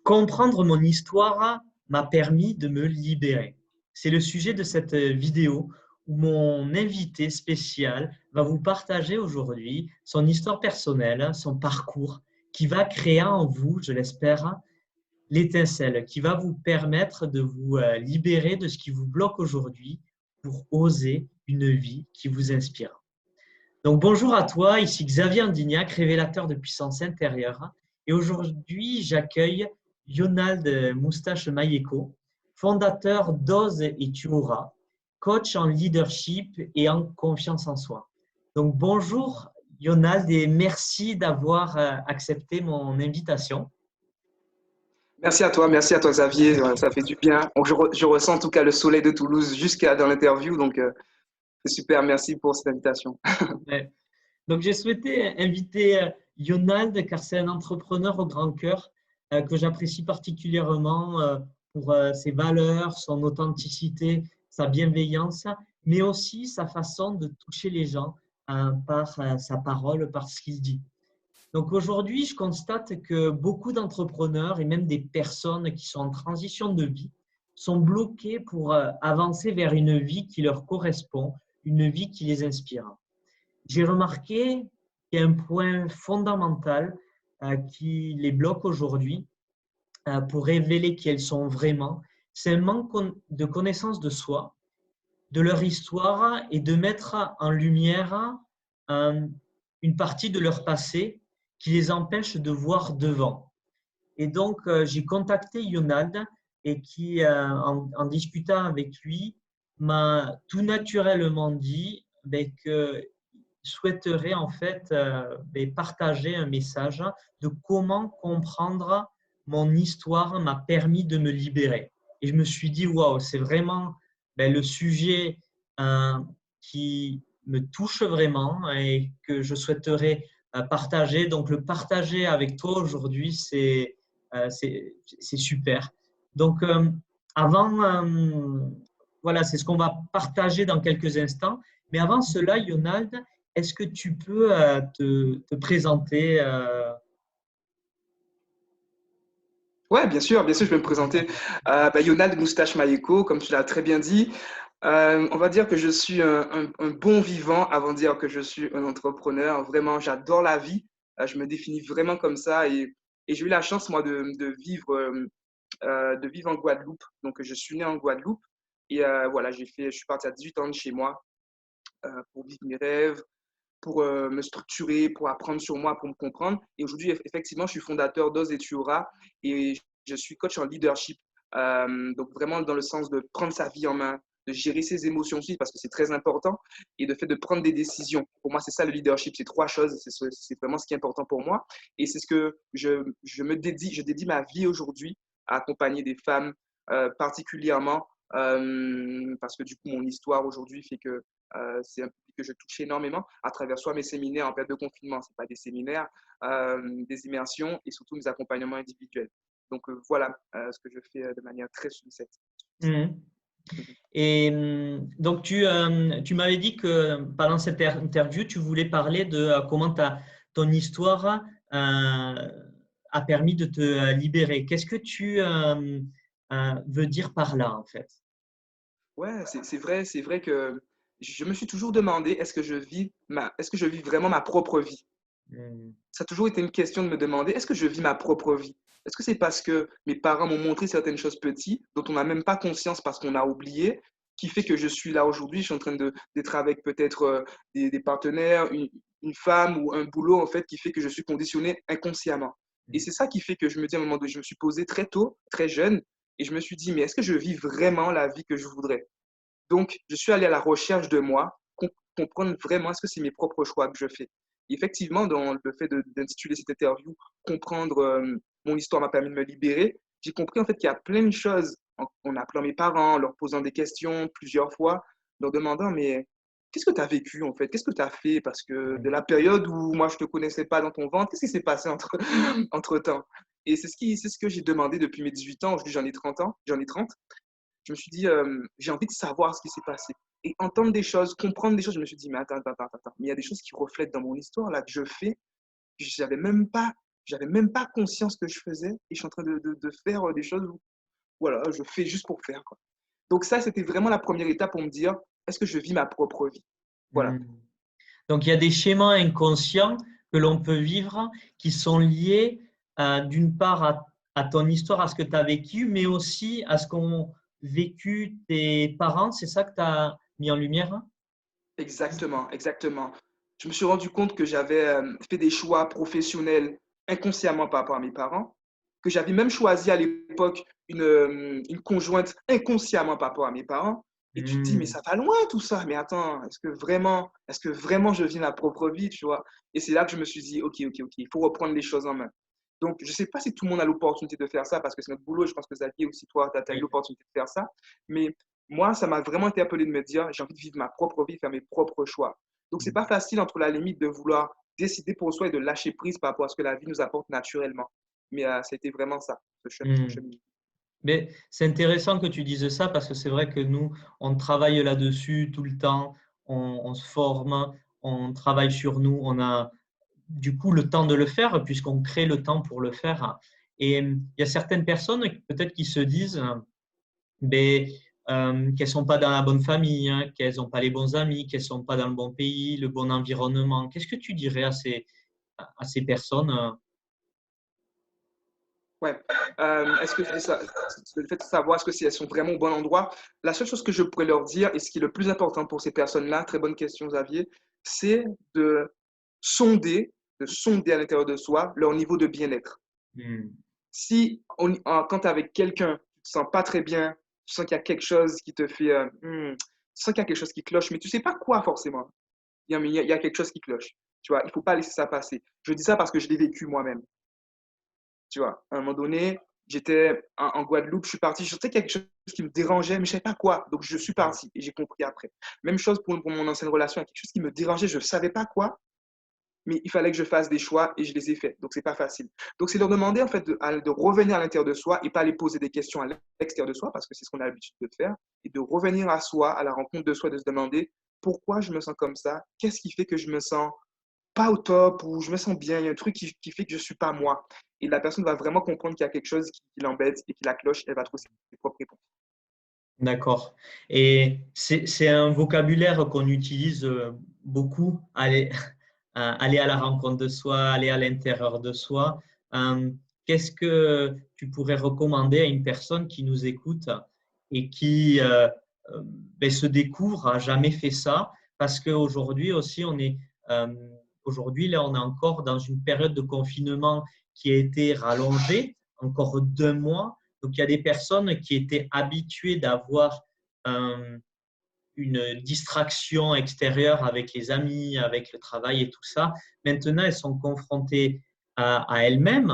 Comprendre mon histoire m'a permis de me libérer. C'est le sujet de cette vidéo où mon invité spécial va vous partager aujourd'hui son histoire personnelle, son parcours, qui va créer en vous, je l'espère, l'étincelle, qui va vous permettre de vous libérer de ce qui vous bloque aujourd'hui pour oser une vie qui vous inspire. Donc bonjour à toi, ici Xavier Andignac, révélateur de puissance intérieure. Et aujourd'hui, j'accueille Yonald Moustache Mayeko, fondateur d'Oz et Tu auras, coach en leadership et en confiance en soi. Donc bonjour Yonald et merci d'avoir accepté mon invitation. Merci à toi Xavier, ça fait du bien. Je ressens en tout cas le soleil de Toulouse jusqu'à dans l'interview, donc c'est super, merci pour cette invitation. Ouais. Donc, j'ai souhaité inviter Yonald car c'est un entrepreneur au grand cœur que j'apprécie particulièrement pour ses valeurs, son authenticité, sa bienveillance, mais aussi sa façon de toucher les gens par sa parole, par ce qu'il dit. Donc aujourd'hui, je constate que beaucoup d'entrepreneurs et même des personnes qui sont en transition de vie sont bloqués pour avancer vers une vie qui leur correspond, une vie qui les inspire. J'ai remarqué qu'il y a un point fondamental qui les bloque aujourd'hui pour révéler qui elles sont vraiment. C'est un manque de connaissance de soi, de leur histoire et de mettre en lumière une partie de leur passé qui les empêche de voir devant. Et donc, j'ai contacté Yonald et qui, en discutant avec lui, m'a tout naturellement dit que souhaiterais en fait partager un message de comment comprendre mon histoire m'a permis de me libérer. Et je me suis dit, waouh, c'est vraiment le sujet qui me touche vraiment et que je souhaiterais partager. Donc, le partager avec toi aujourd'hui, c'est super. Donc, avant, voilà, c'est ce qu'on va partager dans quelques instants. Mais avant cela, Yonald, est-ce que tu peux te présenter Ouais, bien sûr, je vais me présenter. Yonad Moustache Mayeko, comme tu l'as très bien dit. On va dire que je suis un bon vivant avant de dire que je suis un entrepreneur. Vraiment, j'adore la vie. Je me définis vraiment comme ça et j'ai eu la chance, moi, de vivre en Guadeloupe. Donc, je suis né en Guadeloupe et voilà, je suis parti à 18 ans de chez moi pour vivre mes rêves, pour me structurer, pour apprendre sur moi, pour me comprendre. Et aujourd'hui, effectivement, je suis fondateur d'Oz et Tu auras et je suis coach en leadership. Donc, vraiment dans le sens de prendre sa vie en main, de gérer ses émotions aussi, parce que c'est très important, et de fait de prendre des décisions. Pour moi, c'est ça le leadership, c'est trois choses, c'est vraiment ce qui est important pour moi. Et c'est ce que je dédie ma vie aujourd'hui à accompagner des femmes particulièrement, parce que du coup, mon histoire aujourd'hui fait que c'est un public que je touche énormément à travers soit mes séminaires en période de confinement, ce n'est pas des séminaires, des immersions et surtout mes accompagnements individuels. Donc voilà ce que je fais de manière très succincte. Mhm. Et donc, tu m'avais dit que pendant cette interview, tu voulais parler de comment ton histoire a permis de te libérer. Qu'est-ce que tu veux dire par là, en fait? Ouais, c'est vrai que je me suis toujours demandé est-ce que je vis vraiment ma propre vie? Mhm. Ça a toujours été une question de me demander, est-ce que je vis ma propre vie? Est-ce que c'est parce que mes parents m'ont montré certaines choses petites, dont on n'a même pas conscience parce qu'on a oublié, qui fait que je suis là aujourd'hui, je suis en train d'être avec peut-être des partenaires, une femme ou un boulot, en fait, qui fait que je suis conditionné inconsciemment. Et c'est ça qui fait que je me dis à un moment donné, je me suis posé très tôt, très jeune, et je me suis dit, mais est-ce que je vis vraiment la vie que je voudrais? Donc, je suis allé à la recherche de moi, comprendre vraiment est-ce que c'est mes propres choix que je fais. Et effectivement, dans le fait d'intituler cette interview, comprendre mon histoire m'a permis de me libérer, j'ai compris en fait qu'il y a plein de choses en appelant mes parents, en leur posant des questions plusieurs fois, leur demandant mais qu'est-ce que tu as vécu en fait? Qu'est-ce que tu as fait? Parce que de la période où moi je ne te connaissais pas dans ton ventre, qu'est-ce qui s'est passé entre temps? Et c'est ce que j'ai demandé depuis mes 18 ans. Aujourd'hui, j'en ai 30. Je me suis dit, j'ai envie de savoir ce qui s'est passé. Et entendre des choses, comprendre des choses, je me suis dit, mais attends, mais il y a des choses qui reflètent dans mon histoire, là, que je fais, que je n'avais même pas j'avais même pas conscience que je faisais et je suis en train de faire des choses où, voilà, je fais juste pour faire, quoi. Donc ça, c'était vraiment la première étape pour me dire, est-ce que je vis ma propre vie? Voilà. Hmm. Donc, il y a des schémas inconscients que l'on peut vivre qui sont liés d'une part à ton histoire, à ce que tu as vécu, mais aussi à ce qu'ont vécu tes parents. C'est ça que tu as mis en lumière? Exactement, exactement. Je me suis rendu compte que j'avais fait des choix professionnels inconsciemment par rapport à mes parents, que j'avais même choisi à l'époque une conjointe inconsciemment par rapport à mes parents. Et tu te dis, mais Hmm. ça va loin tout ça. Mais attends, est-ce que vraiment je vis ma propre vie, tu vois? Et c'est là que je me suis dit, ok, il faut reprendre les choses en main. Donc, je ne sais pas si tout le monde a l'opportunité de faire ça, parce que c'est notre boulot. Je pense que Xavier aussi, toi, tu as eu Oui. l'opportunité de faire ça. Mais moi, ça m'a vraiment interpellé de me dire, j'ai envie de vivre ma propre vie, faire mes propres choix. Donc, c'est pas facile entre la limite de vouloir décider pour soi et de lâcher prise par rapport à ce que la vie nous apporte naturellement. Mais c'était vraiment ça, ce Hmm. cheminement. Mais c'est intéressant que tu dises ça parce que c'est vrai que nous, on travaille là-dessus tout le temps, on se forme, on travaille sur nous, on a du coup le temps de le faire puisqu'on crée le temps pour le faire. Et il y a certaines personnes peut-être qui se disent ben, qu'elles ne sont pas dans la bonne famille, hein, qu'elles n'ont pas les bons amis, qu'elles ne sont pas dans le bon pays, le bon environnement. Qu'est-ce que tu dirais à ces personnes? Ouais. Est-ce que le fait de savoir est-ce que si elles sont vraiment au bon endroit, la seule chose que je pourrais leur dire, et ce qui est le plus important pour ces personnes-là, très bonne question, Xavier, c'est de sonder, de sonder à l'intérieur de soi leur niveau de bien-être. Hmm. Si quand tu es avec quelqu'un, tu te sens pas très bien, tu sens qu'il y a quelque chose qui te fait, tu sens qu'il y a quelque chose qui cloche, mais tu sais pas quoi forcément. Il y a quelque chose qui cloche. Tu vois, il faut pas laisser ça passer. Je dis ça parce que je l'ai vécu moi-même. Tu vois, à un moment donné, j'étais en Guadeloupe, je suis parti, je sentais quelque chose qui me dérangeait, mais je ne savais pas quoi. Donc, je suis parti et j'ai compris après. Même chose pour mon ancienne relation, il y a quelque chose qui me dérangeait, je ne savais pas quoi, mais il fallait que je fasse des choix et je les ai faits. Donc, c'est pas facile. Donc, c'est leur demander en fait de revenir à l'intérieur de soi et pas aller poser des questions à l'extérieur de soi, parce que c'est ce qu'on a l'habitude de faire, et de revenir à soi, à la rencontre de soi, de se demander pourquoi je me sens comme ça, qu'est-ce qui fait que je me sens pas au top ou je me sens bien, il y a un truc qui fait que je ne suis pas moi. Et la personne va vraiment comprendre qu'il y a quelque chose qui l'embête et qui la cloche, elle va trouver ses propres réponses. D'accord. Et c'est un vocabulaire qu'on utilise beaucoup, aller à la rencontre de soi, aller à l'intérieur de soi. Euh, Qu'est-ce que tu pourrais recommander à une personne qui nous écoute et qui ben, se découvre, a jamais fait ça? Parce qu'aujourd'hui aussi, euh, aujourd'hui, là, on est encore dans une période de confinement qui a été rallongée, encore 2 mois. Donc, il y a des personnes qui étaient habituées d'avoir euh, une distraction extérieure avec les amis, avec le travail et tout ça. Maintenant, elles sont confrontées à elles-mêmes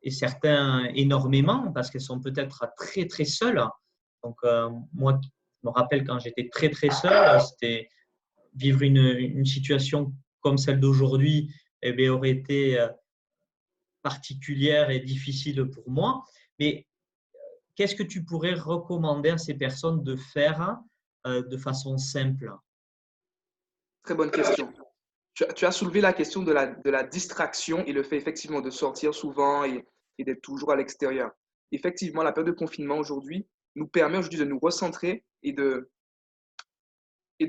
et certains énormément parce qu'elles sont peut-être très, très seules. Donc, moi, je me rappelle quand j'étais très, très seul, c'était vivre une situation comme celle d'aujourd'hui eh bien, aurait été particulière et difficile pour moi. Mais qu'est-ce que tu pourrais recommander à ces personnes de faire de façon simple? Très bonne question. Tu as soulevé la question de la distraction et le fait effectivement de sortir souvent et d'être toujours à l'extérieur. Effectivement, la période de confinement aujourd'hui nous permet aujourd'hui de nous recentrer et de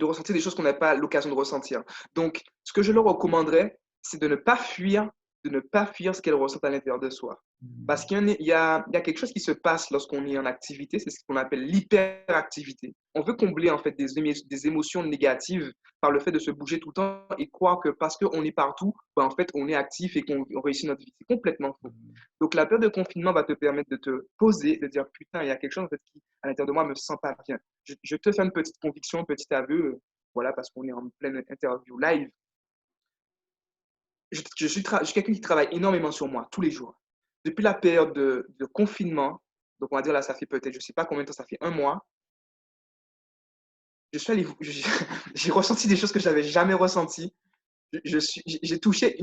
ressentir des choses qu'on n'a pas l'occasion de ressentir. Donc, ce que je leur recommanderais, c'est de ne pas fuir ce qu'elles ressentent à l'intérieur de soi. Parce qu'il y a quelque chose qui se passe lorsqu'on est en activité, c'est ce qu'on appelle l'hyperactivité. On veut combler en fait des émotions négatives par le fait de se bouger tout le temps et croire que parce qu'on est partout, ben, en fait, on est actif et qu'on réussit notre vie. C'est complètement faux. Donc, la période de confinement va te permettre de te poser, de dire putain, il y a quelque chose en fait, qui, à l'intérieur de moi, me sent pas bien. Je te fais une petite conviction, un petit aveu, voilà, parce qu'on est en pleine interview live. Je suis quelqu'un qui travaille énormément sur moi, tous les jours. Depuis la période de confinement, donc on va dire là, ça fait peut-être, je ne sais pas combien de temps, ça fait un mois, je suis allé, j'ai ressenti des choses que je n'avais jamais ressenties. J'ai touché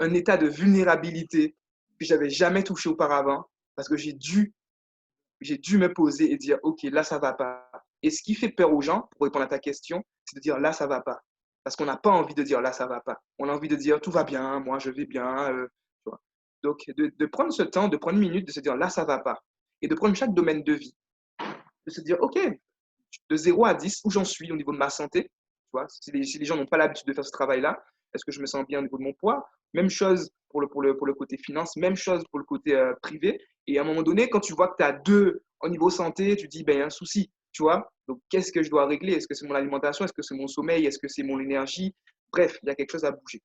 un état de vulnérabilité que je n'avais jamais touché auparavant, parce que j'ai dû me poser et dire, OK, là, ça va pas. Et ce qui fait peur aux gens, pour répondre à ta question, c'est de dire, là, ça va pas. Parce qu'on n'a pas envie de dire, là, ça va pas. On a envie de dire, tout va bien, moi, je vais bien. Tu Donc, de prendre ce temps, de prendre une minute, de se dire là, ça ne va pas. Et de prendre chaque domaine de vie. De se dire, OK, de 0 à 10, où j'en suis au niveau de ma santé. Tu vois, si les gens n'ont pas l'habitude de faire ce travail-là, est-ce que je me sens bien au niveau de mon poids? Même chose pour le côté finance, même chose pour le côté privé. Et à un moment donné, quand tu vois que tu as 2 au niveau santé, tu dis, ben, il y a un souci. Tu vois, donc qu'est-ce que je dois régler? Est-ce que c'est mon alimentation? Est-ce que c'est mon sommeil? Est-ce que c'est mon énergie? Bref, il y a quelque chose à bouger.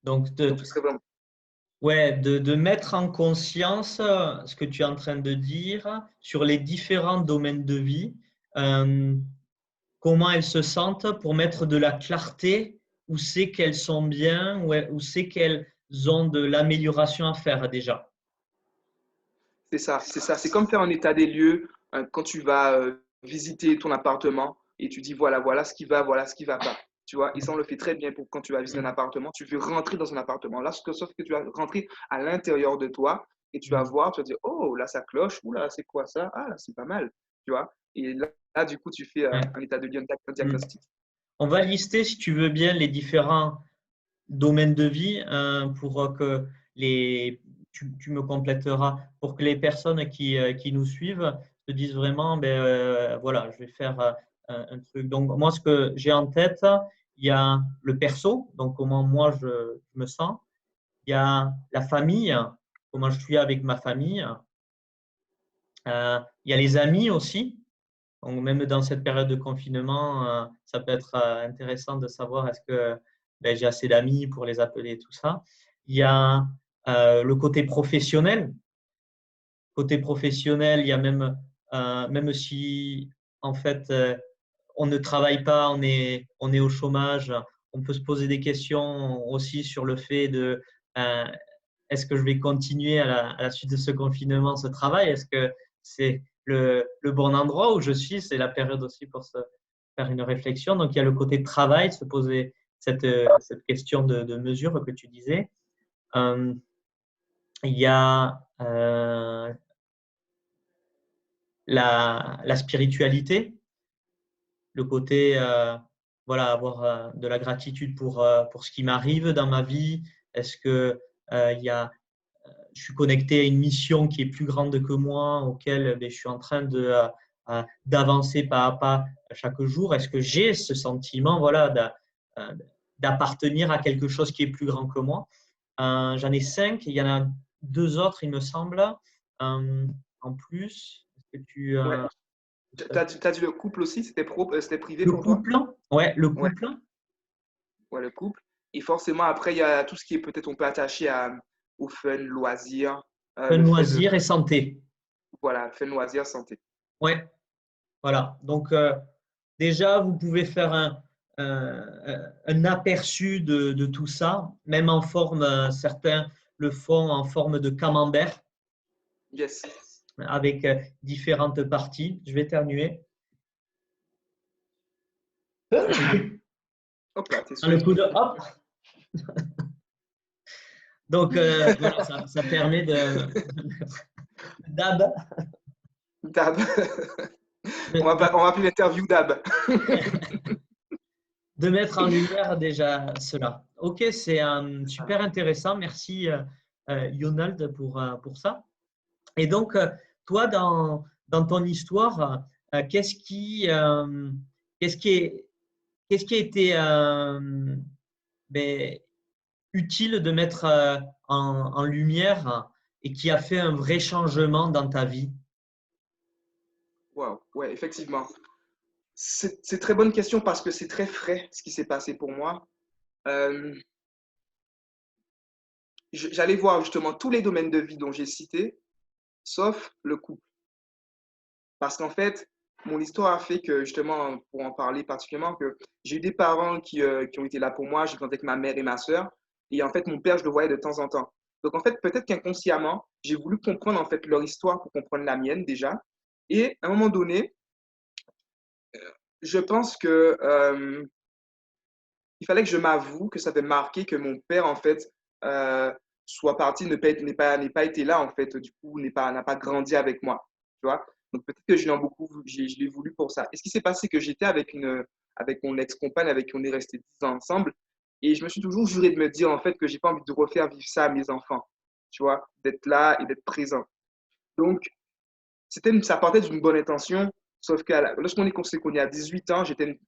Donc, Donc, ce serait vraiment. ouais, de mettre en conscience ce que tu es en train de dire sur les différents domaines de vie, euh, comment elles se sentent pour mettre de la clarté, où c'est qu'elles sont bien, où c'est qu'elles ont de l'amélioration à faire déjà. C'est ça, c'est ça. C'est comme faire un état des lieux quand tu vas visiter ton appartement et tu dis voilà ce qui va pas. Tu vois, et ça, on le fait très bien pour quand tu vas visiter un appartement. Tu veux rentrer dans un appartement. Là, sauf que tu vas rentrer à l'intérieur de toi et tu vas voir, tu vas dire oh, là, ça cloche. Ou là, c'est quoi ça? Ah, là, c'est pas mal. Tu vois, et là, du coup, tu fais Ouais. un état de lieu, un Mm. diagnostic. On va lister, si tu veux bien, les différents domaines de vie pour que tu me compléteras, pour que les personnes qui nous suivent se disent vraiment, ben, voilà, je vais faire un truc. Donc, moi, ce que j'ai en tête, il y a le perso, donc comment moi je me sens. Il y a la famille, comment je suis avec ma famille. Il y a les amis aussi. Donc, même dans cette période de confinement, ça peut être intéressant de savoir est-ce que ben, j'ai assez d'amis pour les appeler, tout ça. Il y a le côté professionnel. Côté professionnel, il y a même si en fait on ne travaille pas, on est au chômage, on peut se poser des questions aussi sur le fait de euh, est-ce que je vais continuer à la suite de ce confinement, ce travail? Est-ce que c'est le bon endroit où je suis? C'est la période aussi pour se faire une réflexion. Donc, il y a le côté travail, se poser cette question de mesure que tu disais. Euh, il y a la spiritualité, le côté, voilà, avoir de la gratitude pour ce qui m'arrive dans ma vie. Est-ce que il y a je suis connecté à une mission qui est plus grande que moi, auquel ben, je suis en train d'avancer pas à pas chaque jour. Est-ce que j'ai ce sentiment voilà, euh, d'appartenir à quelque chose qui est plus grand que moi? J'en ai 5, il y en a 2 autres, il me semble. En plus, est-ce que Ouais. T'as dit le couple aussi, c'était privé le pour toi? couple? Ouais, le Ouais, couple. ouais, le couple. Et forcément, après, il y a tout ce qui est peut-être on peut attacher au fun, loisir, Un le fait de, loisir et santé. voilà, fun, loisir, santé. Ouais, voilà. Donc, déjà, vous pouvez faire un aperçu de tout ça, même en forme, certains le font en forme de camembert Yes. avec différentes parties. Je vais éternuer. Hop là, t'es Dans le souhaité. coup de hop. Donc, voilà, ça permet d'ab, Dab. de, de- On va appeler l'interview Dab. de mettre en lumière déjà cela. Ok, c'est super intéressant. Merci, Yonald, pour ça. Et donc, toi, dans ton histoire, qu'est-ce qui est, qu'est-ce qui a été ben, utile de mettre en lumière et qui a fait un vrai changement dans ta vie? Wow, ouais, effectivement. C'est très bonne question parce que c'est très frais ce qui s'est passé pour moi. Euh, J'allais voir justement tous les domaines de vie dont j'ai cité, sauf le couple. Parce qu'en fait, mon histoire a fait que, justement, pour en parler particulièrement, que j'ai eu des parents qui ont été là pour moi. J'ai grandi avec ma mère et ma sœur. Et en fait, mon père, je le voyais de temps en temps. Donc, en fait, peut-être qu'inconsciemment, j'ai voulu comprendre en fait leur histoire pour comprendre la mienne déjà. Et à un moment donné, je pense que il fallait que je m'avoue que ça avait marqué que mon père, en fait, euh, soit parti, n'ait pas été là, en fait, du coup, n'a pas grandi avec moi. Tu vois? Donc peut-être que je l'ai voulu pour ça. Et ce qui s'est passé, que j'étais avec mon ex-compagne avec qui on est resté 10 ans ensemble. Et je me suis toujours juré de me dire, en fait, que j'ai pas envie de refaire vivre ça à mes enfants, tu vois, d'être là et d'être présent. Donc, ça partait d'une bonne intention, sauf que lorsqu'on s'est connu à 18 ans, j'étais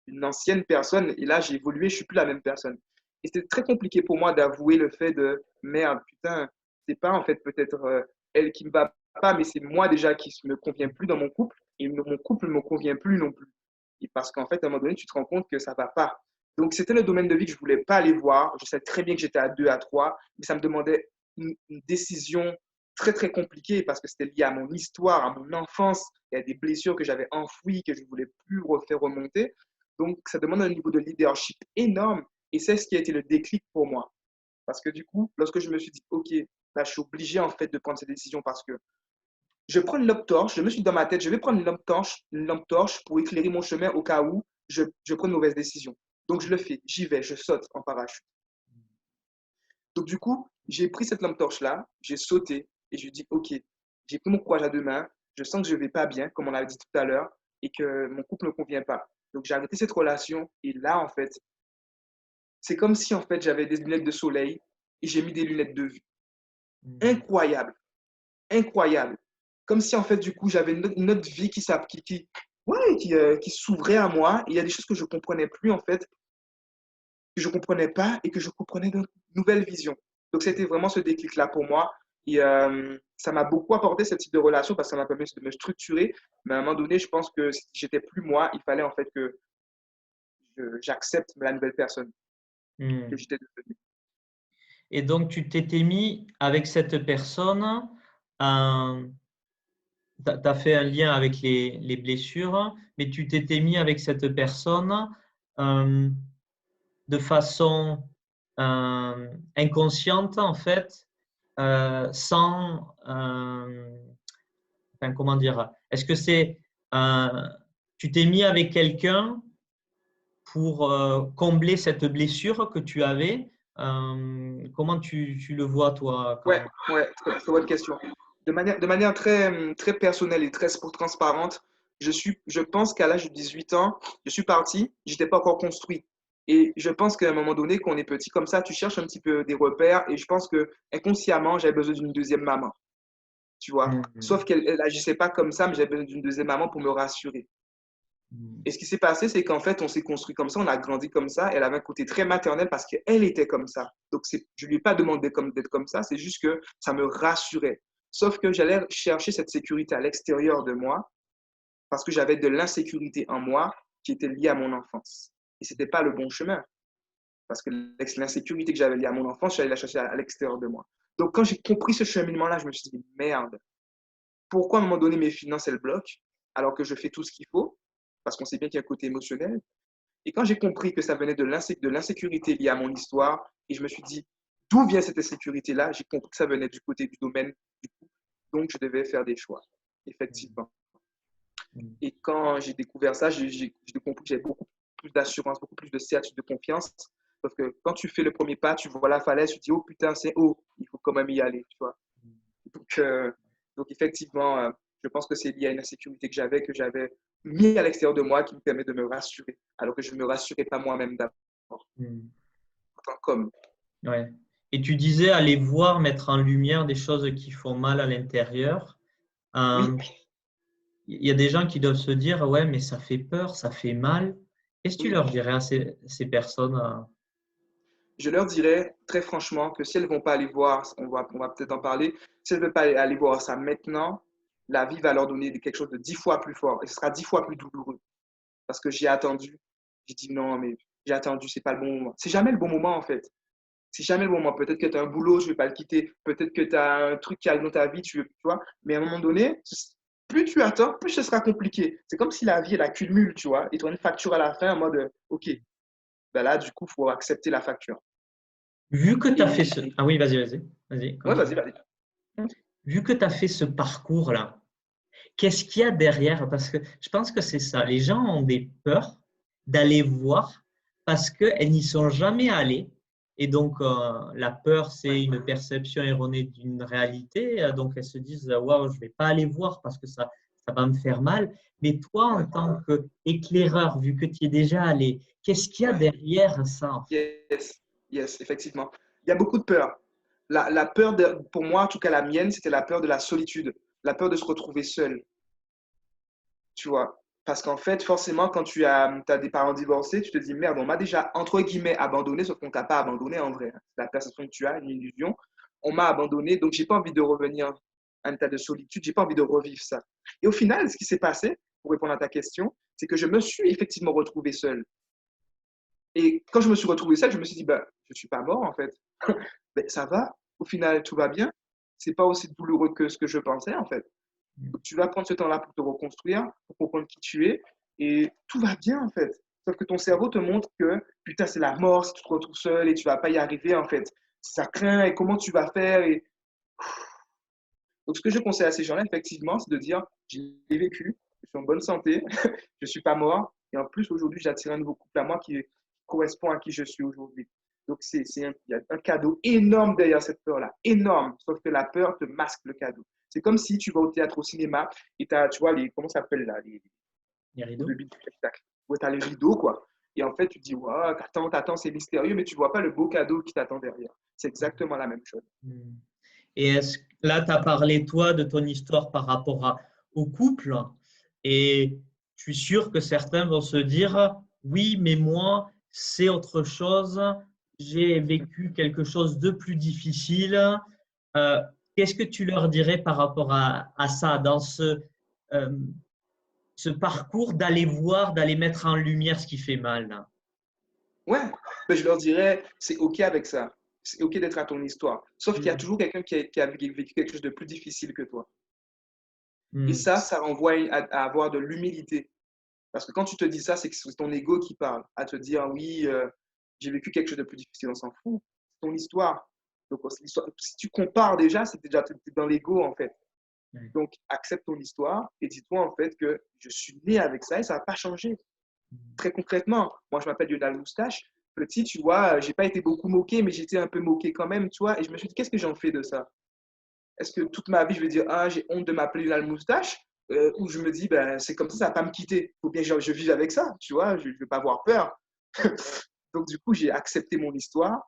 une ancienne personne et là, j'ai évolué, je suis plus la même personne. Et c'était très compliqué pour moi d'avouer le fait de merde, putain, c'est pas en fait peut-être elle qui me va pas, mais c'est moi déjà qui me convient plus dans mon couple et mon couple ne me convient plus non plus. Et parce qu'en fait, à un moment donné, tu te rends compte que ça va pas. Donc, c'était le domaine de vie que je voulais pas aller voir. Je savais très bien que j'étais à 2, à 3, mais ça me demandait une décision très, très compliquée parce que c'était lié à mon histoire, à mon enfance. Il y a des blessures que j'avais enfouies, que je ne voulais plus refaire remonter. Donc, ça demande un niveau de leadership énorme et c'est ce qui a été le déclic pour moi. Parce que du coup, lorsque je me suis dit, OK, là, je suis obligé en fait de prendre cette décision parce que je prends une lampe torche, je me suis dit dans ma tête, je vais prendre une lampe torche pour éclairer mon chemin au cas où je prends une mauvaise décision. Donc, je le fais, j'y vais, je saute en parachute. Donc, du coup, j'ai pris cette lampe torche-là, j'ai sauté et je dis, OK, j'ai pris mon courage à deux mains, je sens que je ne vais pas bien, comme on avait dit tout à l'heure, et que mon couple ne me convient pas. Donc, j'ai arrêté cette relation et là, en fait, c'est comme si, en fait, j'avais des lunettes de soleil et j'ai mis des lunettes de vue. Incroyable, incroyable. Comme si, en fait, du coup, j'avais une autre vie qui s'ouvrait à moi. Et il y a des choses que je ne comprenais plus, en fait, que je ne comprenais pas et que je comprenais d'une nouvelle vision. Donc, c'était vraiment ce déclic-là pour moi. Et ça m'a beaucoup apporté ce type de relation parce que ça m'a permis de me structurer. Mais à un moment donné, je pense que si j'étais plus moi, il fallait en fait que j'accepte la nouvelle personne que j'étais devenue. Et donc, tu t'étais mis avec cette personne, tu as fait un lien avec les blessures, mais tu t'étais mis avec cette personne euh, de façon inconsciente, en fait, sans, enfin, comment dire, est-ce que c'est, tu t'es mis avec quelqu'un pour combler cette blessure que tu avais? Comment tu le vois, toi, Ouais, ouais, très, très bonne question. De manière très, très personnelle et très transparente, je pense qu'à l'âge de 18 ans, je suis parti, j'étais pas encore construit. Et je pense qu'à un moment donné, quand on est petit comme ça, tu cherches un petit peu des repères. Et je pense que inconsciemment, j'avais besoin d'une deuxième maman, tu vois. Sauf qu'elle agissait pas comme ça, mais j'avais besoin d'une deuxième maman pour me rassurer. Et ce qui s'est passé, c'est qu'en fait, on s'est construit comme ça, on a grandi comme ça. Elle avait un côté très maternel parce qu'elle était comme ça. Donc, je ne lui ai pas demandé d'être comme ça, c'est juste que ça me rassurait. Sauf que j'allais chercher cette sécurité à l'extérieur de moi parce que j'avais de l'insécurité en moi qui était liée à mon enfance. Et ce n'était pas le bon chemin parce que l'insécurité que j'avais liée à mon enfance, j'allais la chercher à l'extérieur de moi. Donc, quand j'ai compris ce cheminement-là, je me suis dit, merde, pourquoi à un moment donné mes finances, elles bloquent alors que je fais tout ce qu'il faut parce qu'on sait bien qu'il y a un côté émotionnel. Et quand j'ai compris que ça venait de l'insécurité liée à mon histoire, et je me suis dit, d'où vient cette insécurité-là? J'ai compris que ça venait du côté du domaine du coup. Donc, je devais faire des choix, effectivement. Et quand j'ai découvert ça, j'ai compris que j'avais beaucoup plus d'assurance, beaucoup plus de certitude, de confiance. Parce que quand tu fais le premier pas, tu vois la falaise, tu te dis, oh putain, c'est haut, il faut quand même y aller, tu vois. Donc, donc effectivement, je pense que c'est lié à une insécurité que j'avais mis à l'extérieur de moi qui me permet de me rassurer, alors que je ne me rassurais pas moi-même d'abord, en tant qu'homme. Ouais. Et tu disais aller voir, mettre en lumière des choses qui font mal à l'intérieur. Oui, Il y a des gens qui doivent se dire, ouais, mais ça fait peur, ça fait mal. Qu'est-ce que tu oui. leur dirais à ces personnes? Je leur dirais très franchement que si elles ne vont pas aller voir, on va peut-être en parler, si elles ne veulent pas aller voir ça maintenant, la vie va leur donner quelque chose de 10 fois plus fort et ce sera 10 fois plus douloureux. Parce que j'ai attendu, j'ai dit non, mais j'ai attendu, c'est pas le bon moment. C'est jamais le bon moment en fait. C'est jamais le bon moment. Peut-être que tu as un boulot, je ne vais pas le quitter. Peut-être que tu as un truc qui arrive dans ta vie, tu vois. Mais à un moment donné, plus tu attends, plus ce sera compliqué. C'est comme si la vie, elle accumule, tu vois. Et tu as une facture à la fin en mode, OK, ben là, du coup, il faut accepter la facture. Vu que tu as fait Et ce... Ah oui, vas-y, ouais, continue. vas-y, vas-y. Vu que tu as fait ce parcours-là, qu'est-ce qu'il y a derrière? Parce que je pense que c'est ça. Les gens ont des peurs d'aller voir parce qu'elles n'y sont jamais allées. Et donc, la peur, Ouais. c'est une perception erronée d'une réalité. Donc, elles se disent, waouh, je ne vais pas aller voir parce que ça ça va me faire mal. Mais toi, en Ouais, tant qu'éclaireur, vu que tu y es déjà allé, qu'est-ce qu'il y a ouais. derrière ça, en fait? Yes, yes, effectivement. Il y a beaucoup de peur. La peur, pour moi, en tout cas la mienne, c'était la peur de la solitude, la peur de se retrouver seul, tu vois. Parce qu'en fait, forcément, quand as des parents divorcés, tu te dis, merde, on m'a déjà, entre guillemets, abandonné, sauf qu'on t'a pas abandonné en vrai, hein. C'est la perception que tu as, une illusion. On m'a abandonné, donc j'ai pas envie de revenir à un état de solitude, j'ai pas envie de revivre ça. Et au final, ce qui s'est passé, pour répondre à ta question, c'est que je me suis effectivement retrouvé seul. Et quand je me suis retrouvé seul, je me suis dit, bah, je ne suis pas mort en fait. Ben, ça va, au final, tout va bien. C'est pas aussi douloureux que ce que je pensais en fait. Donc, tu vas prendre ce temps-là pour te reconstruire, pour comprendre qui tu es, et tout va bien en fait. Sauf que ton cerveau te montre que putain, c'est la mort si tu te retrouves seul et tu vas pas y arriver en fait. Ça craint et comment tu vas faire. Donc, ce que je conseille à ces gens-là, effectivement, c'est de dire, j'ai vécu, je suis en bonne santé, je ne suis pas mort, et en plus, aujourd'hui, j'attire un nouveau couple à moi qui correspond à qui je suis aujourd'hui. Donc, il y a un cadeau énorme derrière cette peur-là, énorme, sauf que la peur te masque le cadeau. C'est comme si tu vas au théâtre, au cinéma, et tu as, tu vois, comment ça s'appelle là, Les le rideaux? début du spectacle, où tu as les rideaux, quoi. Et en fait, tu te dis, ouais, t'attends, c'est mystérieux, mais tu ne vois pas le beau cadeau qui t'attend derrière. C'est exactement la même chose. Hmm. Et là, tu as parlé, toi, de ton histoire par rapport au couple. Et je suis sûr que certains vont se dire, oui, mais moi, c'est autre chose. J'ai vécu quelque chose de plus difficile. Euh, Qu'est-ce que tu leur dirais par rapport à ça, dans euh, ce parcours d'aller voir, d'aller mettre en lumière ce qui fait mal, là? Ouais, mais je leur dirais, c'est OK avec ça. C'est OK d'être à ton histoire. Sauf qu'il y a Hmm. toujours quelqu'un qui a vécu quelque chose de plus difficile que toi. Et Hmm. ça renvoie à avoir de l'humilité. Parce que quand tu te dis ça, c'est que c'est ton ego qui parle, à te dire, oui, j'ai vécu quelque chose de plus difficile, on s'en fout. C'est ton histoire. Donc, si tu compares déjà, c'est déjà t'es dans l'ego, en fait. Ouais. Donc, accepte ton histoire et dis-toi, en fait, que je suis né avec ça et ça n'a pas changé. Très concrètement, moi, je m'appelle Lionel Moustache. Petit, tu vois, j'ai pas été beaucoup moqué, mais j'étais un peu moqué quand même, tu vois. Et je me suis dit, qu'est-ce que j'en fais de ça? Est-ce que toute ma vie, je vais dire, ah, j'ai honte de m'appeler Lionel Moustache? Ou je me dis, ben, c'est comme ça va pas me quitter. Faut bien que je vive avec ça, tu vois. Je vais pas avoir peur. Donc, du coup, j'ai accepté mon histoire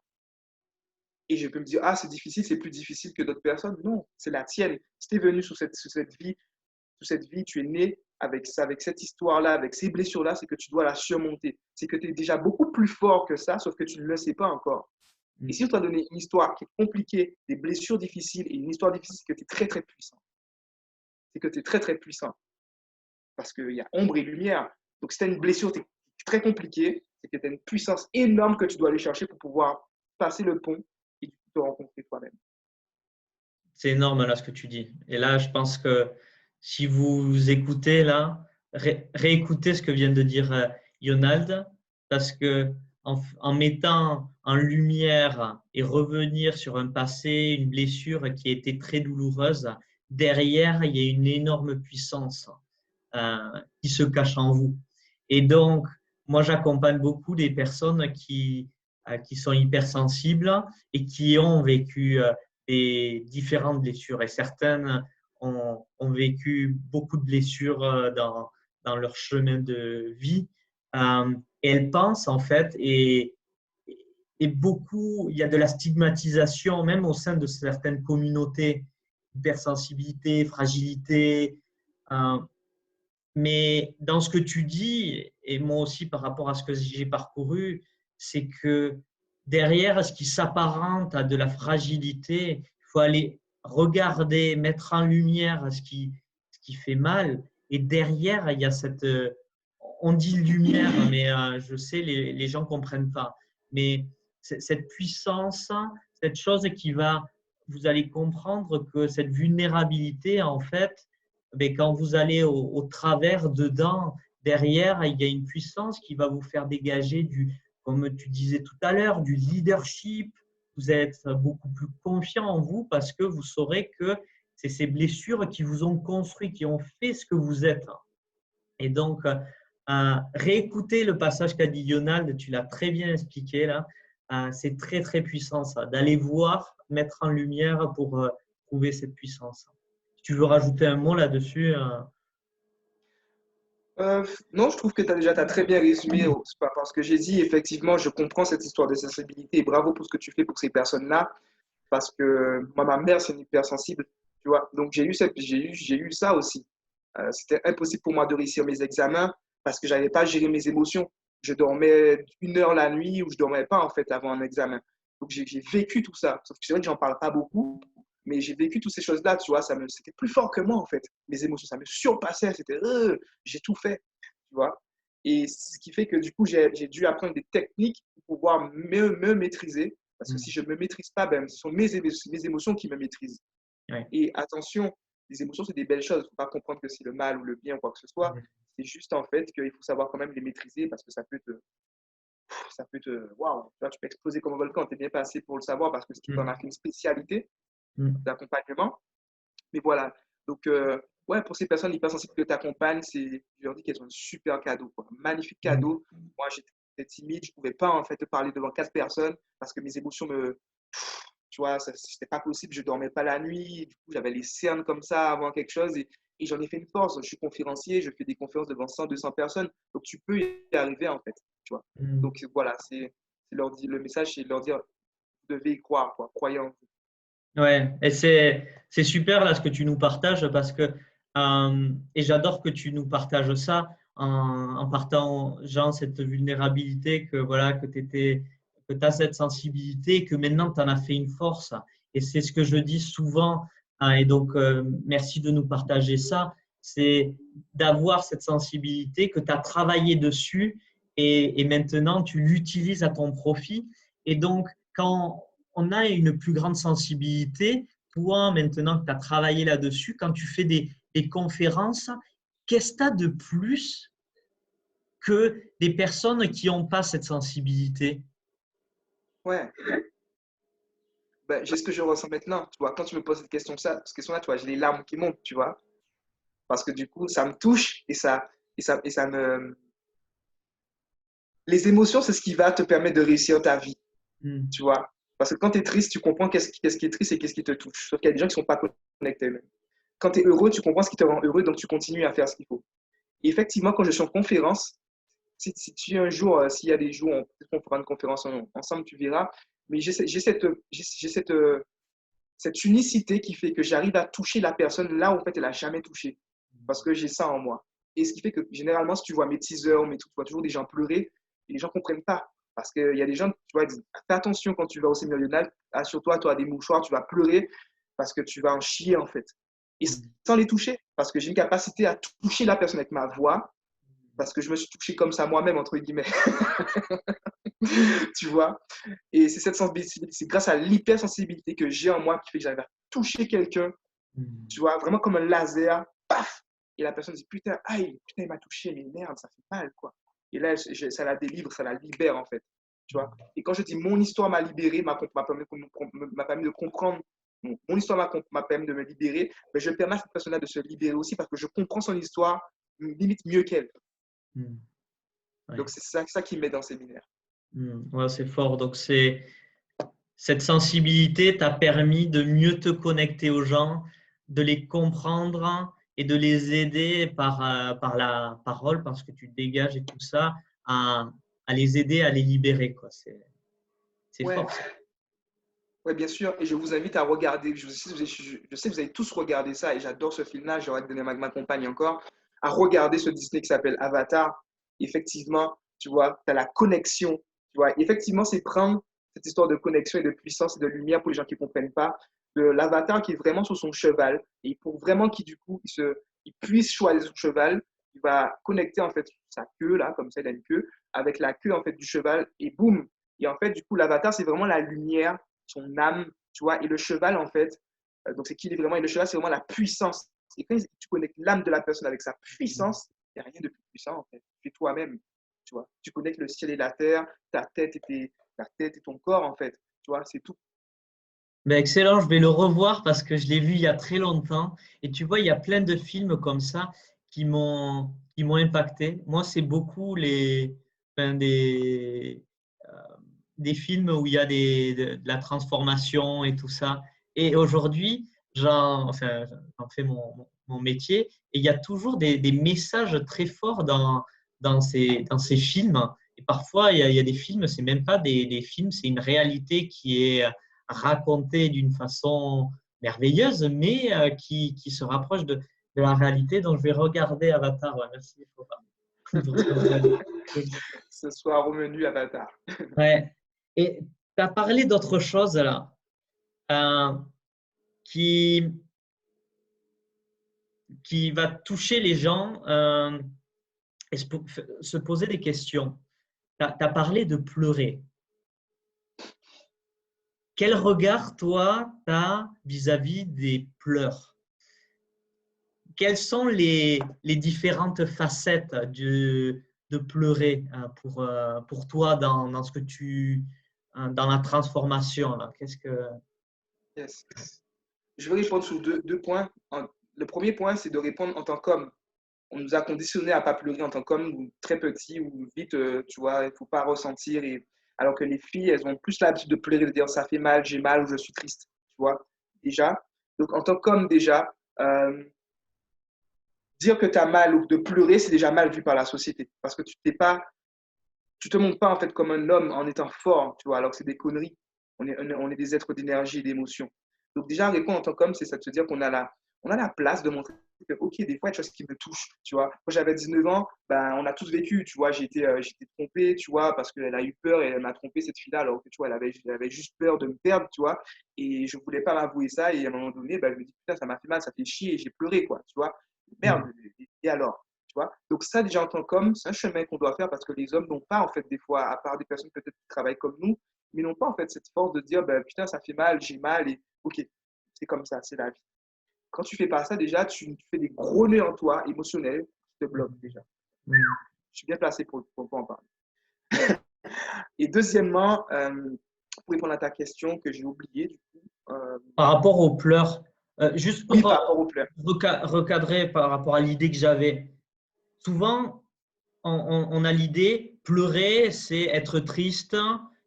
et je peux me dire, ah, c'est difficile, c'est plus difficile que d'autres personnes. Non, c'est la tienne. Si tu es venu sous cette vie, tu es né avec ça, avec cette histoire-là, avec ces blessures-là, c'est que tu dois la surmonter. C'est que tu es déjà beaucoup plus fort que ça, sauf que tu ne le sais pas encore. Et si on t'a donné une histoire qui est compliquée, des blessures difficiles et une histoire difficile, c'est que tu es très, très puissant. C'est que tu es très, très puissant. Parce qu'il y a ombre et lumière. Donc, si tu as une blessure très compliquée, c'est que tu as une puissance énorme que tu dois aller chercher pour pouvoir passer le pont et te rencontrer toi-même. C'est énorme là ce que tu dis. Et là, je pense que si vous écoutez là, réécoutez ce que vient de dire Yonald, parce que en mettant en lumière et revenir sur un passé, une blessure qui a été très douloureuse, derrière, il y a une énorme puissance euh, qui se cache en vous. Et donc, moi, j'accompagne beaucoup des personnes qui sont hypersensibles et qui ont vécu des différentes blessures. Et certaines ont vécu beaucoup de blessures dans leur chemin de vie. Et elles pensent, en fait, et beaucoup, il y a de la stigmatisation, même au sein de certaines communautés, hypersensibilité, fragilité. Euh, mais dans ce que tu dis, et moi aussi par rapport à ce que j'ai parcouru, c'est que derrière ce qui s'apparente à de la fragilité, il faut aller regarder, mettre en lumière ce qui fait mal. Et derrière, il y a cette… On dit lumière, mais je sais, les gens ne comprennent pas. Mais cette puissance, cette chose qui va… Vous allez comprendre que cette vulnérabilité, en fait, mais quand vous allez au travers, dedans, derrière, il y a une puissance qui va vous faire dégager comme tu disais tout à l'heure, du leadership. Vous êtes beaucoup plus confiant en vous parce que vous saurez que c'est ces blessures qui vous ont construit, qui ont fait ce que vous êtes. Et donc, réécouter le passage qu'a dit Yonald, tu l'as très bien expliqué là, c'est très très puissant ça, d'aller voir, mettre en lumière pour trouver cette puissance. Si tu veux rajouter un mot là-dessus, Non, je trouve que t'as très bien résumé c'est pas parce que j'ai dit. Effectivement, je comprends cette histoire de sensibilité et bravo pour ce que tu fais pour ces personnes-là. Parce que moi, ma mère, c'est une hypersensible, tu vois. Donc, j'ai eu ça aussi. C'était impossible pour moi de réussir mes examens parce que j'avais pas géré mes émotions. Je dormais 1 heure la nuit ou je dormais pas, en fait, avant un examen. Donc, j'ai vécu tout ça. Sauf que c'est vrai que j'en parle pas beaucoup, mais j'ai vécu toutes ces choses-là, tu vois. C'était plus fort que moi, en fait. Mes émotions, ça me surpassait. J'ai tout fait, tu vois. Et ce qui fait que, du coup, j'ai dû apprendre des techniques pour pouvoir me maîtriser parce que si je ne me maîtrise pas, ben, ce sont mes émotions qui me maîtrisent. Ouais. Et attention, les émotions, c'est des belles choses. Il ne faut pas comprendre que c'est le mal ou le bien ou quoi que ce soit. C'est juste en fait qu'il faut savoir quand même les maîtriser parce que waouh, tu peux exploser comme un volcan. Tu es bien passé pour le savoir parce que tu en as fait une spécialité d'accompagnement. Mais voilà. Donc, ouais, pour ces personnes hypersensibles que tu accompagnes, je leur dis qu'elles ont un super cadeau, quoi. Un magnifique cadeau. Moi, j'étais timide, je ne pouvais pas en fait parler devant 4 personnes parce que mes émotions tu vois, c'était pas possible, je dormais pas la nuit, du coup, j'avais les cernes comme ça avant quelque chose et j'en ai fait une force. Je suis conférencier, je fais des conférences devant 100, 200 personnes, donc tu peux y arriver en fait, tu vois. Donc voilà, le message, c'est de leur dire, vous devez y croire, quoi, croyez en vous. Ouais, et c'est super là ce que tu nous partages parce que et j'adore que tu nous partages ça en partageant cette vulnérabilité que voilà que tu as cette sensibilité que maintenant tu en as fait une force et c'est ce que je dis souvent hein, et donc merci de nous partager ça, c'est d'avoir cette sensibilité que tu as travaillé dessus et maintenant tu l'utilises à ton profit et donc quand on a une plus grande sensibilité. Toi, maintenant que tu as travaillé là-dessus, quand tu fais des conférences, qu'est-ce que tu as de plus que des personnes qui n'ont pas cette sensibilité? Ouais, ben, j'ai ce que je ressens maintenant, tu vois. Quand tu me poses cette question-là, tu vois, j'ai les larmes qui montent, tu vois. Parce que du coup, ça me touche et ça me. Les émotions, c'est ce qui va te permettre de réussir ta vie, Mm. tu vois. Parce que quand tu es triste, tu comprends qu'est-ce qui est triste et qu'est-ce qui te touche. Sauf qu'il y a des gens qui ne sont pas connectés eux-mêmes. Quand tu es heureux, tu comprends ce qui te rend heureux, donc tu continues à faire ce qu'il faut. Et effectivement, quand je suis en conférence, si tu un jour, s'il y a des jours, peut-être qu'on fera une conférence ensemble, tu verras. Mais cette unicité qui fait que j'arrive à toucher la personne là où en fait elle n'a jamais touché. Parce que j'ai ça en moi. Et ce qui fait que généralement, si tu vois mes teasers, tu vois toujours des gens pleurer, et les gens ne comprennent pas. Parce qu'il y a des gens, tu vois, ils disent, fais attention quand tu vas au séminaire Lionel, assure-toi, tu as des mouchoirs, tu vas pleurer parce que tu vas en chier en fait. Et sans les toucher, parce que j'ai une capacité à toucher la personne avec ma voix, parce que je me suis touché comme ça moi-même, entre guillemets. Tu vois. Et c'est cette sensibilité, c'est grâce à l'hypersensibilité que j'ai en moi qui fait que j'arrive à toucher quelqu'un, tu vois, vraiment comme un laser, paf, et la personne dit putain, aïe, putain, il m'a touché, mais merde, ça fait mal, quoi. Et là, ça la délivre, ça la libère, en fait, tu vois. Et quand je dis mon histoire m'a libéré, m'a permis de comprendre, mon histoire m'a permis de me libérer, mais je permets à cette personne-là de se libérer aussi parce que je comprends son histoire limite mieux qu'elle. Mm. Donc, Ouais. c'est ça qui m'aide dans ces séminaire. Ouais, c'est fort. Donc, cette sensibilité t'a permis de mieux te connecter aux gens, de les comprendre et de les aider par la parole, parce que tu dégages et tout ça, à les aider à les libérer, quoi. C'est Ouais, fort, ça. ouais, bien sûr. Et je vous invite à regarder. Je sais que vous avez tous regardé ça et j'adore ce film-là. J'aurais donné ma compagne encore à regarder ce Disney qui s'appelle Avatar. Effectivement, tu vois, tu as la connexion. Tu vois, effectivement, c'est prendre cette histoire de connexion et de puissance et de lumière pour les gens qui ne comprennent pas, de l'avatar qui est vraiment sur son cheval et pour vraiment qu'il du coup il puisse choisir son cheval, il va connecter en fait sa queue là, comme ça il a une queue, avec la queue en fait du cheval et boum. Et en fait, du coup, l'avatar c'est vraiment la lumière, son âme, tu vois, et le cheval en fait, donc c'est qui il est vraiment, et le cheval c'est vraiment la puissance. Et quand tu connectes l'âme de la personne avec sa puissance, il n'y a rien de plus puissant en fait. Tu es toi-même, tu vois. Tu connectes le ciel et la terre, ta tête et ton corps en fait, tu vois, c'est tout. Ben, excellent, je vais le revoir parce que je l'ai vu il y a très longtemps. Et tu vois, il y a plein de films comme ça qui m'ont impacté. Moi, c'est beaucoup enfin, des films où il y a de la transformation et tout ça. Et aujourd'hui, enfin, j'en fais mon métier. Et il y a toujours des messages très forts dans ces films. Et parfois, il y a des films, c'est même pas des films, c'est une réalité qui est racontée d'une façon merveilleuse, mais qui se rapproche de la réalité. Donc, je vais regarder Avatar. Ouais, merci, Flora, pour cette avis. Ce soir au menu Avatar. Ouais. Et tu as parlé d'autre chose là, euh, qui, qui va toucher les gens et se poser des questions. Tu as parlé de pleurer. Quel regard, toi, tu as vis-à-vis des pleurs? Quelles sont les différentes facettes de pleurer pour toi dans ce que dans la transformation là? Qu'est-ce que… Yes. Je vais répondre sur deux points. Le premier point, c'est de répondre en tant qu'homme. On nous a conditionnés à ne pas pleurer en tant qu'homme, ou très petit, ou vite, tu vois, il ne faut pas ressentir. Alors que les filles, elles ont plus l'habitude de pleurer, de dire ça fait mal, j'ai mal ou je suis triste, tu vois, déjà. Donc, en tant qu'homme, déjà, dire que tu as mal ou de pleurer, c'est déjà mal vu par la société. Parce que tu te montres pas en fait comme un homme en étant fort, tu vois, alors que c'est des conneries. On est des êtres d'énergie et d'émotion. Donc déjà, répondre en tant qu'homme, c'est ça de se dire on a la place de montrer que, ok, des fois, il y a des choses qui me touchent, tu vois. Quand j'avais 19 ans, ben, on a tous vécu, tu vois, j'étais trompé, tu vois, parce qu'elle a eu peur et elle m'a trompé cette fille-là, alors que, tu vois, elle avait juste peur de me perdre, tu vois, et je voulais pas m'avouer ça, et à un moment donné, ben, je me dis, putain, ça m'a fait mal, ça fait chier, et j'ai pleuré, quoi, tu vois. Merde, et alors? Tu vois. Donc ça, déjà en tant qu'homme, c'est un chemin qu'on doit faire parce que les hommes n'ont pas, en fait, des fois, à part des personnes peut-être qui travaillent comme nous, mais n'ont pas, en fait, cette force de dire, ben, putain, ça fait mal, j'ai mal, et ok, c'est comme ça, c'est la vie. Quand tu fais pas ça, déjà, tu fais des gros nœuds en toi, émotionnels, qui te bloquent déjà. Je suis bien placé pour en parler. Et deuxièmement, pour répondre à ta question que j'ai oubliée, du coup, Par rapport aux pleurs, juste oui, pour par rapport aux pleurs. recadrer par rapport à l'idée que j'avais, souvent on a l'idée, pleurer, c'est être triste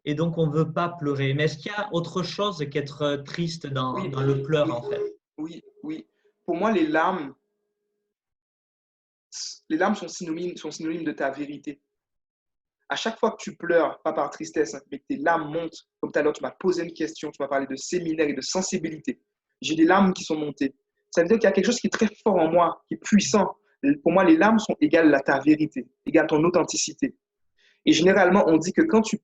et donc on ne veut pas pleurer. Mais est-ce qu'il y a autre chose qu'être triste Oui, dans le pleur oui, en fait? oui, oui. Pour moi, les larmes sont synonymes de ta vérité. À chaque fois que tu pleures, pas par tristesse, hein, mais que tes larmes montent, comme tout à l'heure, tu m'as posé une question, tu m'as parlé de séminaire et de sensibilité. J'ai des larmes qui sont montées. Ça veut dire qu'il y a quelque chose qui est très fort en moi, qui est puissant. Pour moi, les larmes sont égales à ta vérité, égales à ton authenticité. Et généralement, on dit que quand tu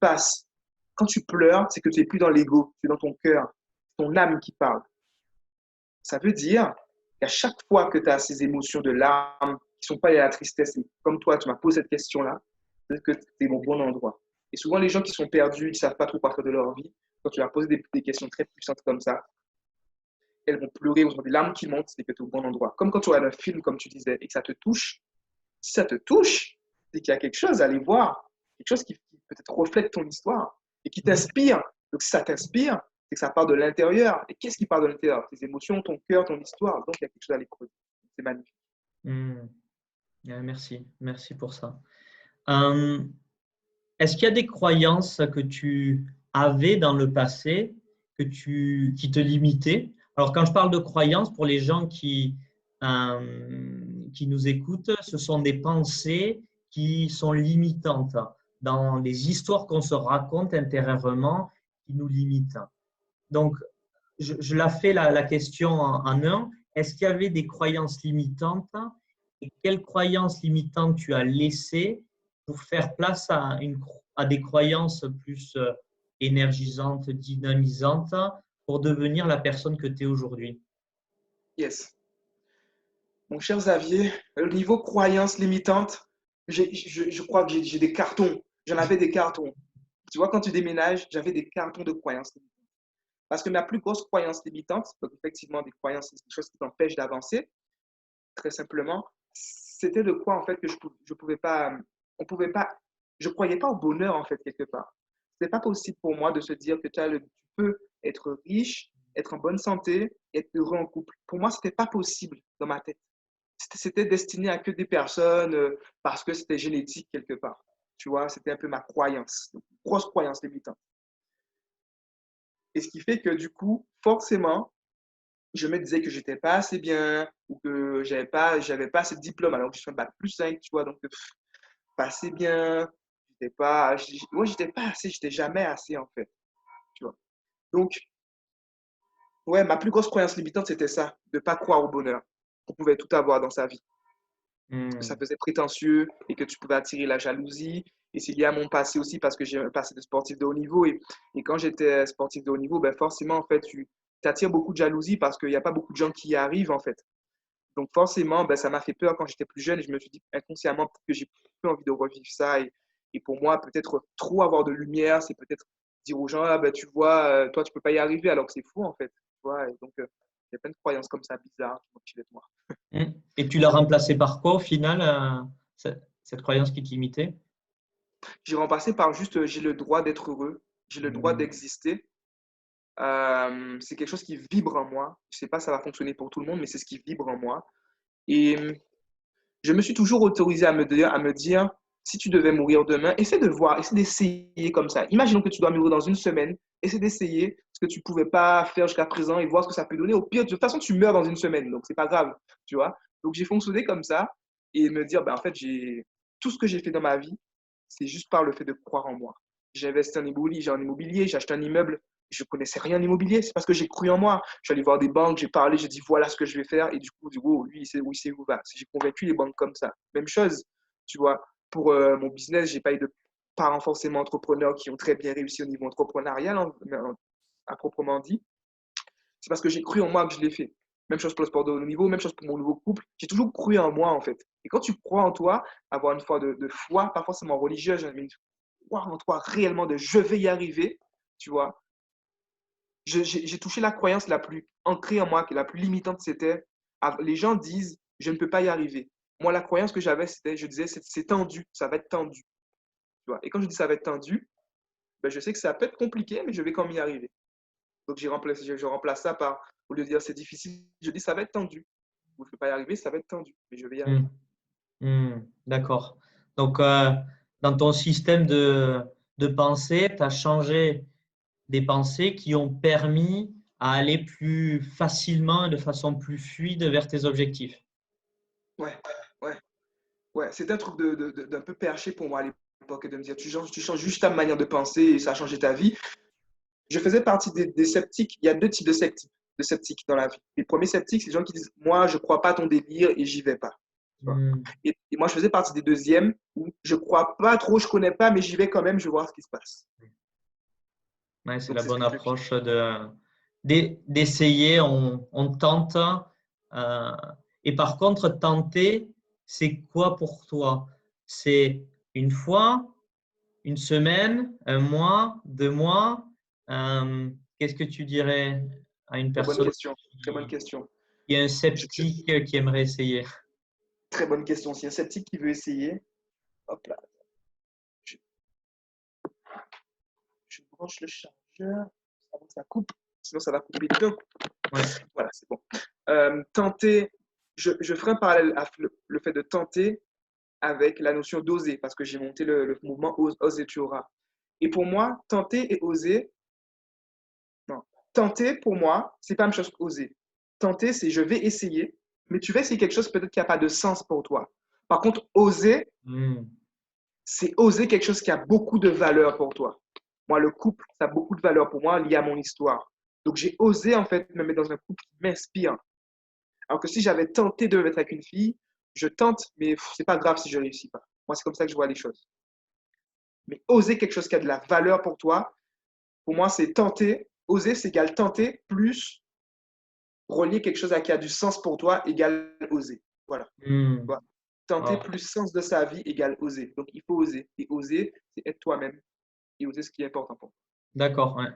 pleures, c'est que tu n'es plus dans l'ego, tu es dans ton cœur, ton âme qui parle. Ça veut dire qu'à chaque fois que tu as ces émotions de larmes qui ne sont pas liées à la tristesse, et comme toi, tu m'as posé cette question-là, c'est que tu es au bon endroit. Et souvent, les gens qui sont perdus, qui ne savent pas trop quoi faire de leur vie, quand tu leur poses des questions très puissantes comme ça, elles vont pleurer ou ont des larmes qui montent, c'est que tu es au bon endroit. Comme quand tu regardes un film, comme tu disais, et que ça te touche, si ça te touche, c'est qu'il y a quelque chose à aller voir, quelque chose qui peut-être reflète ton histoire et qui t'inspire. Donc, si ça t'inspire, c'est que ça part de l'intérieur. Et qu'est-ce qui part de l'intérieur? Tes émotions, ton cœur, ton histoire. Donc, il y a quelque chose à aller creuser. C'est magnifique. Hmm. Merci, merci pour ça. Euh, Est-ce qu'il y a des croyances que tu avais dans le passé qui te limitaient? Alors, quand je parle de croyances, pour les gens qui nous écoutent, ce sont des pensées qui sont limitantes, dans les histoires qu'on se raconte intérieurement qui nous limitent. Donc, je la fais la question en un. Est-ce qu'il y avait des croyances limitantes et quelles croyances limitantes tu as laissées pour faire place à des croyances plus énergisantes, dynamisantes pour devenir la personne que tu es aujourd'hui? Yes. Mon cher Xavier, au niveau croyances limitantes, je crois que j'ai des cartons. J'en avais des cartons. Tu vois, quand tu déménages, j'avais des cartons de croyances limitantes. Parce que ma plus grosse croyance limitante, donc effectivement des croyances, c'est des choses qui t'empêchent d'avancer, très simplement, c'était de quoi en fait que je pouvais pas, on pouvait pas, je croyais pas au bonheur en fait quelque part. C'était pas possible pour moi de se dire que tu peux être riche, être en bonne santé, être heureux en couple. Pour moi, c'était pas possible dans ma tête. C'était destiné à que des personnes parce que c'était génétique quelque part. Tu vois, c'était un peu ma croyance, une grosse croyance limitante. Et ce qui fait que du coup, forcément, je me disais que j'étais pas assez bien ou que j'avais pas assez de diplôme alors que je suis un bac plus 5, tu vois. Donc, pas assez bien, j'étais pas assez, j'étais jamais assez en fait, tu vois. Donc, ouais, ma plus grosse croyance limitante, c'était ça, de pas croire au bonheur, qu'on pouvait tout avoir dans sa vie. Parce que ça Hmm. faisait prétentieux et que tu pouvais attirer la jalousie. Et c'est lié à mon passé aussi parce que j'ai un passé de sportif de haut niveau. Et quand j'étais sportif de haut niveau, ben forcément, en fait, tu attires beaucoup de jalousie parce qu'il n'y a pas beaucoup de gens qui y arrivent, en fait. Donc forcément, ben, ça m'a fait peur quand j'étais plus jeune et je me suis dit inconsciemment que j'ai plus envie de revivre ça. Et pour moi, peut-être trop avoir de lumière, c'est peut-être dire aux gens, ah, ben, tu vois, toi, tu peux pas y arriver alors que c'est fou, en fait. Tu vois, et donc, il y a plein de croyances comme ça bizarres qui m'ont de moi. Hmm. Et tu l'as remplacé par quoi au final, cette croyance qui te limitait? J'ai remplacé par juste, j'ai le droit d'être heureux, j'ai le droit Hmm. d'exister. C'est quelque chose qui vibre en moi. Je sais pas, ça va fonctionner pour tout le monde, mais c'est ce qui vibre en moi. Et je me suis toujours autorisé à me dire, si tu devais mourir demain, essaie de voir, essaie d'essayer comme ça. Imaginons que tu dois mourir dans une semaine, essaie d'essayer ce que tu pouvais pas faire jusqu'à présent et voir ce que ça peut donner. Au pire, de toute façon, tu meurs dans une semaine, donc c'est pas grave, tu vois. Donc j'ai fonctionné comme ça et me dire, ben, en fait, tout ce que j'ai fait dans ma vie, c'est juste par le fait de croire en moi. J'ai investi en immobilier, j'ai acheté un immeuble, je connaissais rien en immobilier, c'est parce que j'ai cru en moi. Je suis allé voir des banques, j'ai parlé, j'ai dit voilà ce que je vais faire. Et du coup, oh, lui, il sait où va. J'ai convaincu les banques comme ça. Même chose, tu vois, pour mon business, j'ai pas eu de parents forcément entrepreneurs qui ont très bien réussi au niveau entrepreneurial, à proprement dit. C'est parce que j'ai cru en moi que je l'ai fait. Même chose pour le sport de haut niveau, même chose pour mon nouveau couple. J'ai toujours cru en moi, en fait. Et quand tu crois en toi, avoir une foi de foi, pas forcément religieuse, mais une foi en toi réellement de je vais y arriver, tu vois, j'ai touché la croyance la plus ancrée en moi, qui est la plus limitante, c'était les gens disent je ne peux pas y arriver. Moi, la croyance que j'avais, c'était, je disais, c'est tendu, ça va être tendu. Tu vois. Et quand je dis ça va être tendu, ben, je sais que ça peut être compliqué, mais je vais quand même y arriver. Donc, je remplace ça par, au lieu de dire c'est difficile, je dis ça va être tendu. Je ne peux pas y arriver, ça va être tendu, mais je vais y arriver. Hmm. Hmm. D'accord. Donc, dans ton système de pensée, tu as changé des pensées qui ont permis à aller plus facilement et de façon plus fluide vers tes objectifs. Ouais, ouais, ouais. C'était un truc d'un peu perché pour moi à l'époque, de me dire tu changes juste ta manière de penser et ça a changé ta vie. Je faisais partie des sceptiques. Il y a deux types de sceptiques dans la vie. Les premiers sceptiques, c'est les gens qui disent moi, je ne crois pas à ton délire et j'y vais pas. Tu vois. Hmm. Et moi, je faisais partie des deuxièmes où je ne crois pas trop, je ne connais pas, mais j'y vais quand même, je vais voir ce qui se passe. Ouais, c'est Donc, la c'est ce bonne que je vis. approche d'essayer, on tente. euh, et par contre, tenter, c'est quoi pour toi? C'est une fois, une semaine, un mois, 2 mois? Qu'est-ce que tu dirais à une Très bonne personne question. Très bonne qui, question. qui est un Je- sceptique qui aimerait essayer? Très bonne question. Si un sceptique qui veut essayer, hop là, je, je branche le chargeur avant que ça coupe. Sinon, ça va couper dedans. Ouais. Voilà, c'est bon. Tenter, je ferai un parallèle à le fait de tenter avec la notion d'oser, parce que j'ai monté le mouvement Ose et tu auras. Et pour moi, tenter et oser, non. Tenter, pour moi, c'est pas la même chose qu'oser. Tenter, c'est je vais essayer, mais tu vas essayer quelque chose peut-être qui n'a pas de sens pour toi. Par contre, oser, Hmm. c'est oser quelque chose qui a beaucoup de valeur pour toi. Moi, le couple, ça a beaucoup de valeur pour moi lié à mon histoire. Donc, j'ai osé, en fait, me mettre dans un couple qui m'inspire. Alors que si j'avais tenté de me mettre avec une fille, je tente, mais c'est pas grave si je réussis pas. Moi, c'est comme ça que je vois les choses. Mais oser quelque chose qui a de la valeur pour moi, c'est tenter. Oser, c'est égal tenter plus relier quelque chose à qui a du sens pour toi égale oser. Voilà. Hmm. Voilà. Tenter Oh, plus sens de sa vie égale oser. Donc, il faut oser. Et oser, c'est être toi-même et oser ce qui est important pour toi. d'accord, ouais.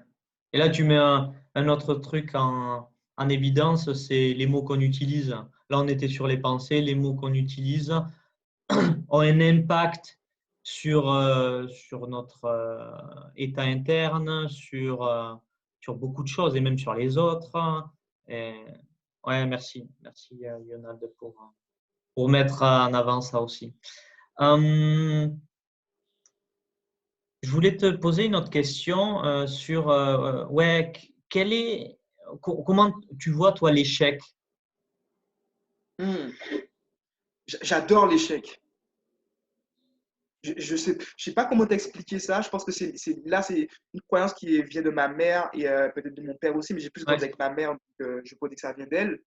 Et là, tu mets un autre truc en évidence, c'est les mots qu'on utilise. Là, on était sur les pensées, les mots qu'on utilise ont un impact sur notre état interne, sur beaucoup de choses et même sur les autres. Et, ouais, merci. Merci, Yonald, pour mettre en avant ça aussi. Euh, je voulais te poser une autre question sur ouais, quel est comment tu vois, toi, l'échec? Hmm. J'adore l'échec. Je sais pas comment t'expliquer ça. Je pense que c'est une croyance qui vient de ma mère et peut-être de mon père aussi, mais j'ai plus Ouais. grandi avec ma mère, donc je peux dire que ça vient d'elle.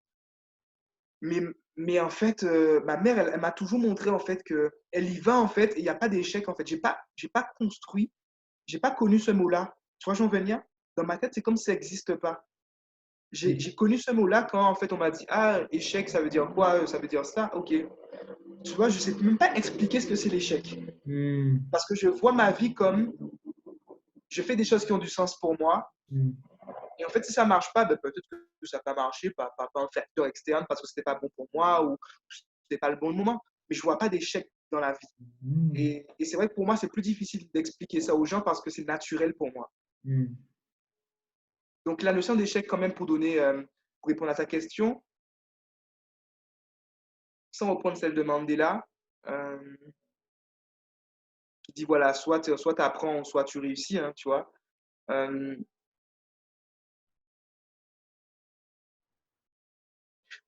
Mais, mais en fait, ma mère, elle m'a toujours montré en fait que elle y va en fait et il n'y a pas d'échec en fait. J'ai pas construit, j'ai pas connu ce mot-là. Tu vois, j'en veux venir. Dans ma tête, c'est comme si ça n'existe pas. J'ai connu ce mot-là quand en fait on m'a dit ah échec, ça veut dire quoi? Ça veut dire ça. Ok. Tu vois, je sais même pas expliquer ce que c'est l'échec Hmm. parce que je vois ma vie comme je fais des choses qui ont du sens pour moi. Hmm. Et en fait, si ça marche pas, ben, peut-être que ça n'a pas marché, pas un facteur externe parce que c'était pas bon pour moi ou c'était pas le bon moment. Mais je vois pas d'échec dans la vie. Hmm. Et c'est vrai que pour moi, c'est plus difficile d'expliquer ça aux gens parce que c'est naturel pour moi. Hmm. Donc la notion d'échec, quand même, pour répondre à ta question, sans reprendre celle de Mandela, euh, qui dit voilà, soit tu apprends, soit tu réussis, hein, tu vois. Euh,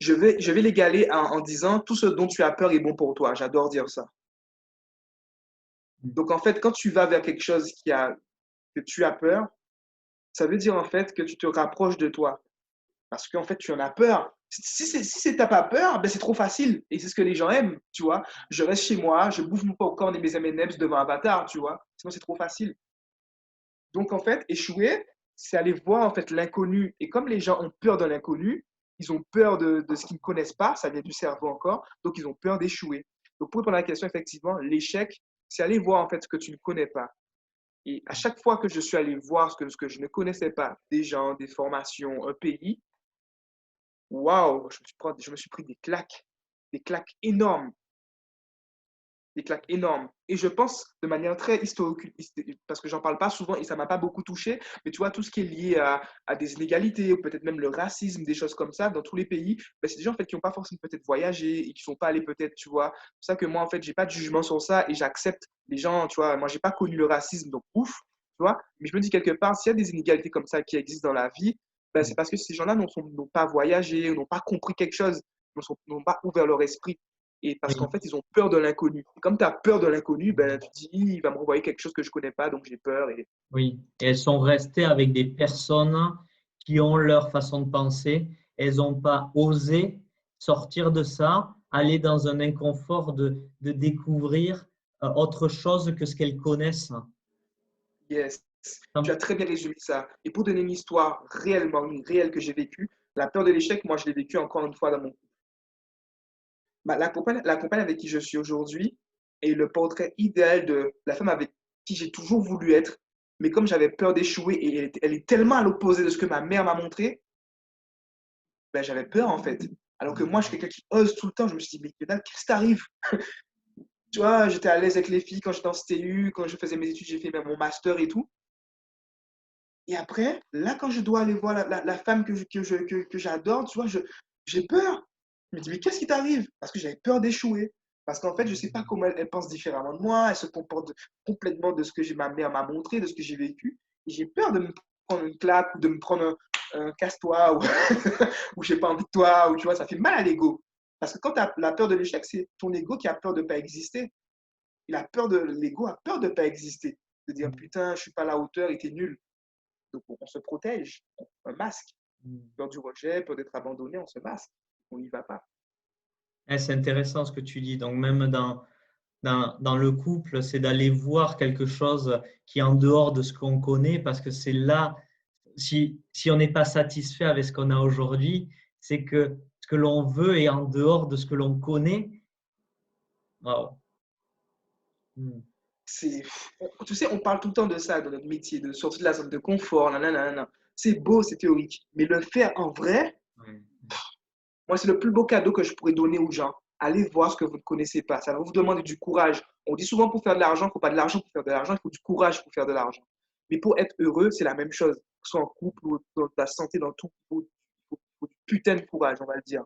je vais l'égaler en disant tout ce dont tu as peur est bon pour toi. J'adore dire ça. Donc en fait, quand tu vas vers quelque chose que tu as peur, ça veut dire en fait que tu te rapproches de toi. Parce qu'en fait, tu en as peur. Si t'as pas peur, ben c'est trop facile. Et c'est ce que les gens aiment, tu vois. Je reste chez moi, je bouffe mon popcorn et mes M&M's devant Avatar, tu vois. Sinon, c'est trop facile. Donc, en fait, échouer, c'est aller voir en fait l'inconnu. Et comme les gens ont peur de l'inconnu, ils ont peur de ce qu'ils ne connaissent pas, ça vient du cerveau encore, donc ils ont peur d'échouer. Donc, pour répondre à la question, effectivement, l'échec, c'est aller voir en fait ce que tu ne connais pas. Et à chaque fois que je suis allé voir ce que je ne connaissais pas, des gens, des formations, un pays, waouh, je me suis pris des claques énormes, des claques énormes. Et je pense de manière très historique, parce que j'en parle pas souvent et ça m'a pas beaucoup touché, mais tu vois, tout ce qui est lié à des inégalités, ou peut-être même le racisme, des choses comme ça, dans tous les pays, ben, c'est des gens en fait, qui n'ont pas forcément peut-être voyagé et qui sont pas allés peut-être, tu vois. C'est pour ça que moi, en fait, j'ai pas de jugement sur ça et j'accepte les gens, tu vois. Moi, j'ai pas connu le racisme, donc ouf, tu vois. Mais je me dis quelque part, s'il y a des inégalités comme ça qui existent dans la vie, ben, c'est parce que ces gens-là n'ont pas voyagé, n'ont pas compris quelque chose, n'ont pas ouvert leur esprit. Et parce qu'en Oui. fait, ils ont peur de l'inconnu. Et comme tu as peur de l'inconnu, ben, tu te dis, il va me renvoyer quelque chose que je ne connais pas, donc j'ai peur. Et... Oui. Et elles sont restées avec des personnes qui ont leur façon de penser. Elles n'ont pas osé sortir de ça, aller dans un inconfort de découvrir autre chose que ce qu'elles connaissent. Yes, tu as très bien résumé ça. Et pour donner une histoire réellement, une réelle que j'ai vécue, la peur de l'échec, moi, je l'ai vécue encore une fois dans mon couple. La compagne avec qui je suis aujourd'hui est le portrait idéal de la femme avec qui j'ai toujours voulu être. Mais comme j'avais peur d'échouer et elle est tellement à l'opposé de ce que ma mère m'a montré, ben, j'avais peur en fait. Alors que moi, je suis quelqu'un qui ose tout le temps. Je me suis dit, mais qu'est-ce qui t'arrive? Tu vois, j'étais à l'aise avec les filles quand j'étais en CTU, quand je faisais mes études, j'ai fait même mon master et tout. Et après, là, quand je dois aller voir la femme que j'adore, tu vois, j'ai peur. Je me dis, mais qu'est-ce qui t'arrive? Parce que j'avais peur d'échouer. Parce qu'en fait, je ne sais pas comment elle pense différemment de moi. Elle se comporte complètement de ce que ma mère m'a montré, de ce que j'ai vécu. Et j'ai peur de me prendre une claque ou de me prendre un casse-toi ou, ou j'ai pas envie de toi. Ou tu vois, ça fait mal à l'ego. Parce que quand tu as la peur de l'échec, c'est ton ego qui a peur de ne pas exister. L'ego a peur de ne pas exister. De dire, putain, je suis pas à la hauteur et t'es nul. Donc, on se protège, un masque. Peur du rejet, peur d'être abandonné, on se masque. On n'y va pas. C'est intéressant ce que tu dis. Donc, même dans le couple, c'est d'aller voir quelque chose qui est en dehors de ce qu'on connaît, parce que c'est là, si on n'est pas satisfait avec ce qu'on a aujourd'hui, c'est que ce que l'on veut est en dehors de ce que l'on connaît. Wow. Hmm. C'est, tu sais, on parle tout le temps de ça dans notre métier, de sortir de la zone de confort. Nanana, nanana. C'est beau, c'est théorique. Mais le faire en vrai, Ouais. moi, c'est le plus beau cadeau que je pourrais donner aux gens. Allez voir ce que vous ne connaissez pas. Ça va vous demander du courage. On dit souvent pour faire de l'argent, il ne faut pas de l'argent pour faire de l'argent, il faut du courage pour faire de l'argent. Mais pour être heureux, c'est la même chose. Que ce soit en couple ou dans ta santé, dans tout, faut du putain de courage, on va le dire.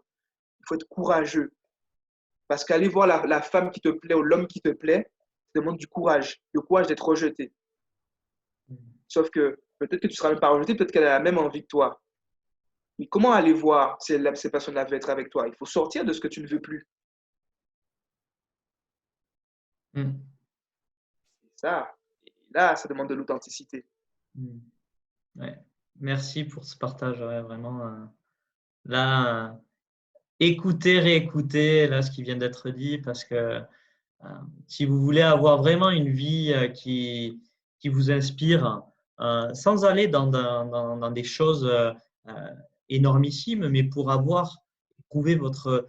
Il faut être courageux. Parce qu'aller voir la femme qui te plaît ou l'homme qui te plaît, ça demande du courage. Le courage d'être rejeté. Sauf que peut-être que tu ne seras même pas rejeté, peut-être qu'elle a la même envie que toi. Mais comment aller voir si ces personnes-là veulent être avec toi? Il faut sortir de ce que tu ne veux plus. Mm. Ça, et là, ça demande de l'authenticité. Mm. Ouais. Merci pour ce partage, ouais, vraiment. Là, écoutez, réécoutez là, ce qui vient d'être dit, parce que si vous voulez avoir vraiment une vie qui vous inspire, sans aller dans des choses euh, énormissimes, mais pour avoir trouvé votre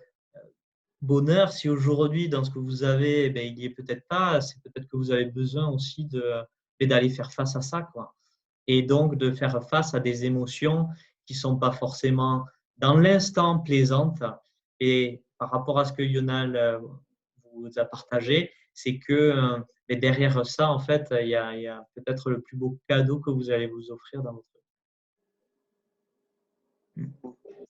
bonheur, si aujourd'hui, dans ce que vous avez, eh bien, il n'y est peut-être pas, c'est peut-être que vous avez besoin aussi d'aller faire face à ça, quoi. Et donc de faire face à des émotions qui ne sont pas forcément dans l'instant plaisantes. Et par rapport à ce que Lionel vous a partagé, c'est que derrière ça, en fait, il y a peut-être le plus beau cadeau que vous allez vous offrir dans votre vie.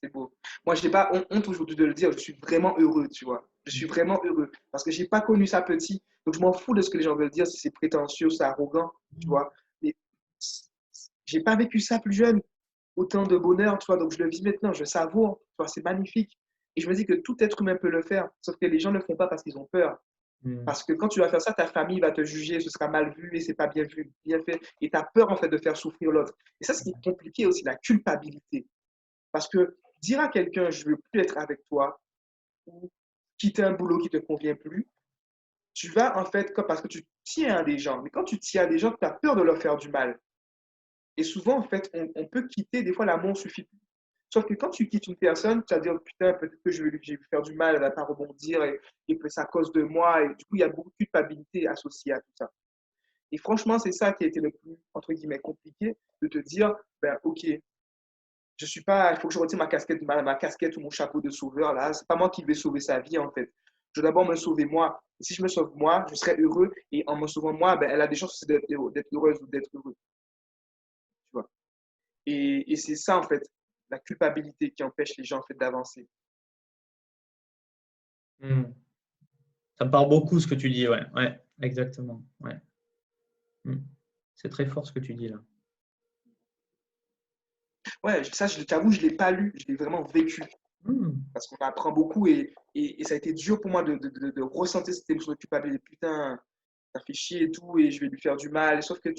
C'est beau. Moi, je n'ai pas honte aujourd'hui de le dire. Je suis vraiment heureux, tu vois. Je suis vraiment heureux parce que je n'ai pas connu ça petit. Donc, je m'en fous de ce que les gens veulent dire, si c'est prétentieux, c'est arrogant, tu vois. Mais je n'ai pas vécu ça plus jeune. Autant de bonheur, tu vois. Donc, je le vis maintenant, je savoure. Tu vois, c'est magnifique. Et je me dis que tout être humain peut le faire. Sauf que les gens ne le font pas parce qu'ils ont peur. Mm. Parce que quand tu vas faire ça, ta famille va te juger, ce sera mal vu et c'est pas bien vu, bien fait. Et tu as peur en fait de faire souffrir l'autre. Et ça, ce qui est compliqué aussi, la culpabilité. Parce que dire à quelqu'un, je ne veux plus être avec toi, ou quitter un boulot qui ne te convient plus, tu vas en fait, parce que tu tiens à des gens. Mais quand tu tiens à des gens, tu as peur de leur faire du mal. Et souvent, en fait, on peut quitter, des fois, l'amour suffit plus. Sauf que quand tu quittes une personne, tu vas dire, putain, peut-être que je vais lui faire du mal, elle ne va pas rebondir, et que c'est à cause de moi. Et du coup, il y a beaucoup de culpabilité associée à tout ça. Et franchement, c'est ça qui a été le plus, entre guillemets, compliqué, de te dire, ben, ok, je suis pas, il faut que je retire ma casquette ou mon chapeau de sauveur là. C'est pas moi qui vais sauver sa vie en fait. Je dois d'abord me sauver moi. Et si je me sauve moi, je serai heureux. Et en me sauvant moi, ben, elle a des chances d'être heureuse ou d'être heureux. Tu vois. Et c'est ça en fait, la culpabilité qui empêche les gens en fait d'avancer. Mm. Ça me parle beaucoup ce que tu dis, ouais, ouais, exactement. Ouais. Mm. C'est très fort ce que tu dis là. Ouais, ça, je t'avoue, je l'ai pas lu, je l'ai vraiment vécu. Mm. Parce qu'on apprend beaucoup et ça a été dur pour moi de ressentir cette émotion de culpabilité. Putain, ça fait chier et tout, et je vais lui faire du mal. Sauf que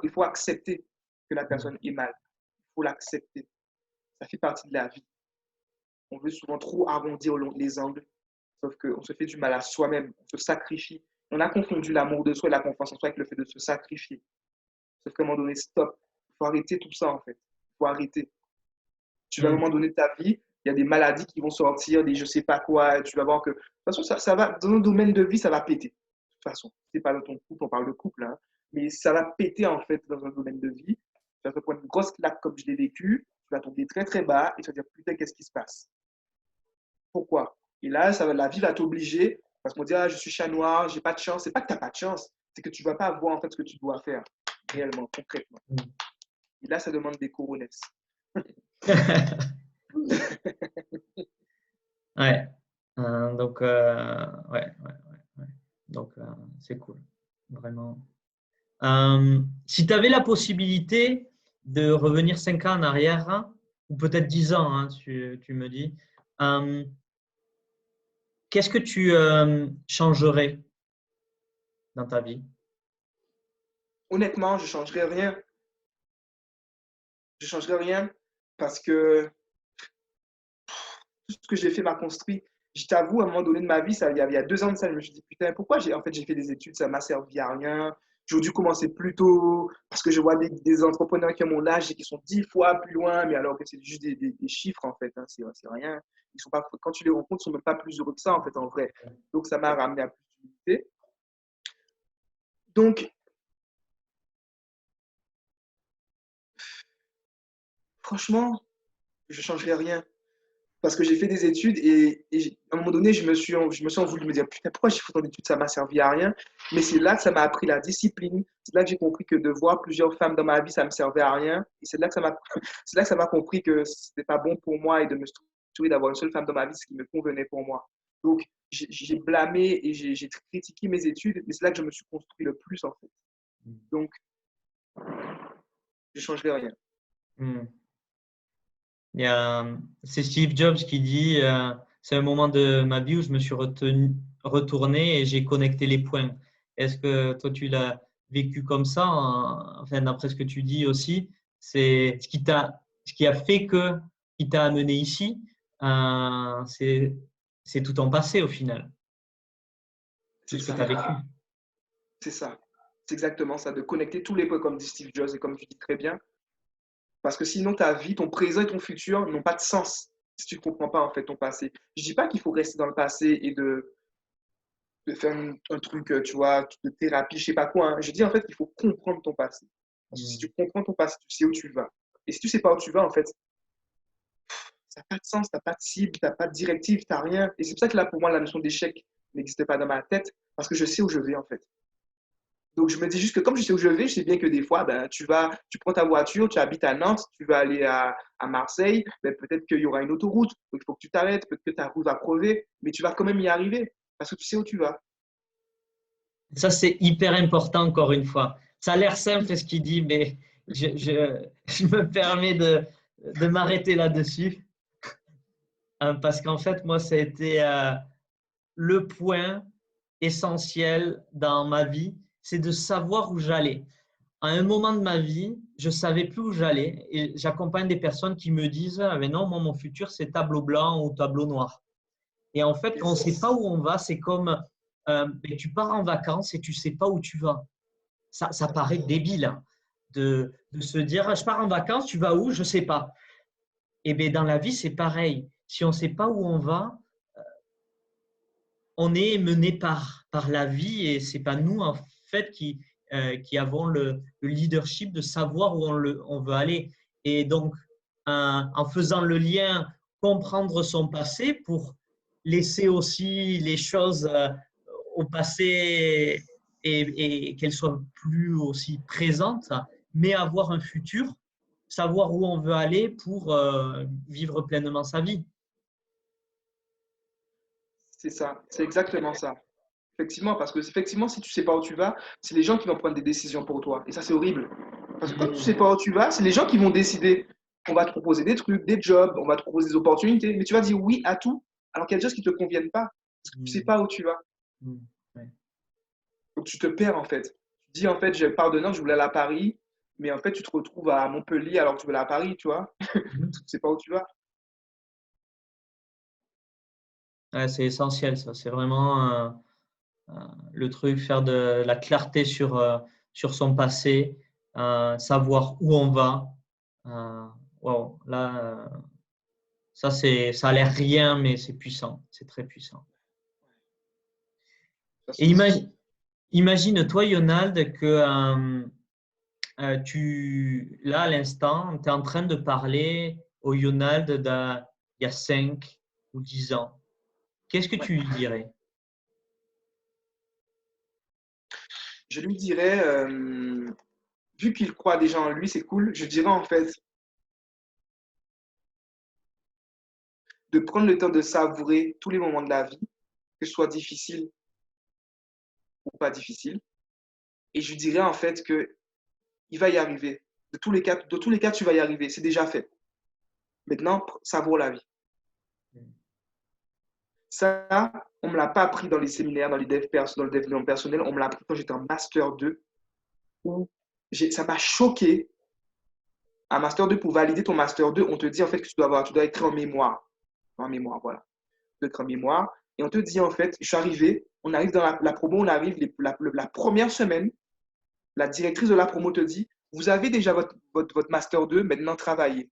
il faut accepter que la Mm. personne est mal. Il faut l'accepter. Ça fait partie de la vie. On veut souvent trop arrondir les angles, sauf qu'on se fait du mal à soi-même, on se sacrifie. On a confondu l'amour de soi et la confiance en soi avec le fait de se sacrifier. Sauf qu'à un moment donné, stop. Il faut arrêter tout ça, en fait. Il faut arrêter. Tu vas à un Mm. moment donné de ta vie, il y a des maladies qui vont sortir, des je sais pas quoi, tu vas voir que. De toute façon, ça va, dans un domaine de vie, ça va péter. De toute façon, c'est pas dans ton couple, on parle de couple, hein, mais ça va péter en fait dans un domaine de vie. Tu vas te prendre une grosse claque comme je l'ai vécu, tu vas tomber très très bas et tu vas dire putain, qu'est-ce qui se passe? Pourquoi? Et là, la vie va t'obliger, parce qu'on dit ah, je suis chat noir, j'ai pas de chance. C'est pas que tu n'as pas de chance, c'est que tu ne vas pas avoir en fait ce que tu dois faire réellement, concrètement. Et là, ça demande des coronesses. Ouais. Donc, ouais, ouais, ouais, ouais. Donc, c'est cool. Vraiment. Si tu avais la possibilité de revenir 5 ans en arrière, hein, ou peut-être 10 ans, hein, tu me dis, euh, qu'est-ce que tu changerais dans ta vie? Honnêtement, je ne changerais rien. Je ne changerais rien parce que tout ce que j'ai fait m'a construit. Je t'avoue, à un moment donné de ma vie, il y a 2 ans de ça, je me suis dit, putain, pourquoi j'ai fait des études, ça m'a servi à rien. J'aurais dû commencer plus tôt parce que je vois des entrepreneurs qui ont mon âge et qui sont 10 fois plus loin, mais alors que c'est juste des chiffres en fait, hein, c'est rien. Ils sont pas, quand tu les rencontres, ils sont même pas plus heureux que ça en fait en vrai. Donc ça m'a ramené à plus d'humilité. Donc franchement, je ne changerais rien. Parce que j'ai fait des études et à un moment donné, je me suis en voulu me dire, putain, pourquoi j'ai fait tant d'études, ça m'a servi à rien. Mais c'est là que ça m'a appris la discipline. C'est là que j'ai compris que de voir plusieurs femmes dans ma vie, ça me servait à rien. Et c'est là que c'est là que ça m'a compris que c'était pas bon pour moi et de me structurer, d'avoir une seule femme dans ma vie, ce qui me convenait pour moi. Donc, j'ai blâmé et j'ai critiqué mes études, mais c'est là que je me suis construit le plus, en fait. Donc, je ne changerai rien. Hmm. C'est Steve Jobs qui dit c'est un moment de ma vie où je me suis retourné et j'ai connecté les points. Est-ce que toi, tu l'as vécu comme ça? Enfin, d'après ce que tu dis aussi, c'est ce qui a fait qui t'a amené ici, c'est tout ton passé au final, tout C'est ce que tu as ça, vécu. c'est ça. C'est exactement ça, de connecter tous les points comme dit Steve Jobs et comme tu dis très bien. Parce que sinon, ta vie, ton présent et ton futur n'ont pas de sens si tu ne comprends pas en fait ton passé. Je ne dis pas qu'il faut rester dans le passé et de faire un truc, tu vois, de thérapie, je ne sais pas quoi, hein. Je dis en fait qu'il faut comprendre ton passé. Parce que si tu Mm. comprends ton passé, tu sais où tu vas. Et si tu ne sais pas où tu vas, en fait, ça n'a pas de sens, tu n'as pas de cible, tu n'as pas de directive, tu n'as rien. Et c'est pour ça que là, pour moi, la notion d'échec n'existait pas dans ma tête, parce que je sais où je vais en fait. Donc, je me dis juste que comme je sais où je vais, je sais bien que des fois, ben, tu prends ta voiture, tu habites à Nantes, tu vas aller à Marseille, ben, peut-être qu'il y aura une autoroute, donc il faut que tu t'arrêtes, peut-être que ta route va crever, mais tu vas quand même y arriver parce que tu sais où tu vas. Ça, c'est hyper important, encore une fois. Ça a l'air simple ce qu'il dit, mais je me permets de m'arrêter là-dessus. Parce qu'en fait, moi, ça a été le point essentiel dans ma vie, c'est de savoir où j'allais. À un moment de ma vie, je savais plus où j'allais et j'accompagne des personnes qui me disent, ah, mais non, moi, mon futur, c'est tableau blanc ou tableau noir. Et en fait, quand on ne sait pas Yes. où on va, c'est comme ben, tu pars en vacances et tu ne sais pas où tu vas. Ça paraît débile hein, de se dire, ah, je pars en vacances, tu vas où? Je ne sais pas. Et bien, dans la vie, c'est pareil. Si on ne sait pas où on va, on est mené par la vie et ce n'est pas nous, en fait, qui avons le leadership de savoir où on veut aller. Et donc, en faisant le lien, comprendre son passé pour laisser aussi les choses au passé et qu'elles soient plus aussi présentes, mais avoir un futur, savoir où on veut aller pour vivre pleinement sa vie. C'est ça, c'est exactement ça. Effectivement, parce que effectivement, si tu sais pas où tu vas, c'est les gens qui vont prendre des décisions pour toi. Et ça, c'est horrible. Parce que quand tu sais pas où tu vas, c'est les gens qui vont décider. On va te proposer des trucs, des jobs, on va te proposer des opportunités, mais tu vas dire oui à tout, alors qu'il y a des choses qui ne te conviennent pas, parce que tu sais Mm, pas où tu vas. mm, ouais. Donc tu te perds en fait. Tu dis en fait, je pars de Nantes, je voulais aller à Paris, mais en fait, tu te retrouves à Montpellier alors que tu voulais aller à Paris, tu vois. Mhm. Tu sais pas où tu vas. Ouais, c'est essentiel, ça. C'est vraiment le truc, faire de la clarté sur son passé, savoir où on va. Euh, wow, là, ça a l'air rien, mais c'est puissant. C'est très puissant. De toute Et façon, imagine, toi, Yonald, que là, à l'instant, tu es en train de parler au Yonald d'il y a 5 ou 10 ans. Qu'est-ce que ouais. tu lui dirais? Je lui dirais, vu qu'il croit déjà en lui, c'est cool. Je dirais en fait de prendre le temps de savourer tous les moments de la vie, que ce soit difficile ou pas difficile. Et je lui dirais en fait que il va y arriver. De tous les cas, tu vas y arriver. C'est déjà fait. Maintenant, savoure la vie. Ça, on ne me l'a pas appris dans les séminaires, dans le développement personnel. On me l'a appris quand j'étais en Master 2, où ça m'a choqué. Un Master 2, pour valider ton Master 2, on te dit en fait que tu dois écrire en mémoire. En mémoire, voilà. Tu dois écrire en mémoire. Et on te dit en fait, je suis arrivé, on arrive dans la promo, on arrive la première semaine, la directrice de la promo te dit, vous avez déjà votre Master 2, maintenant travaillez.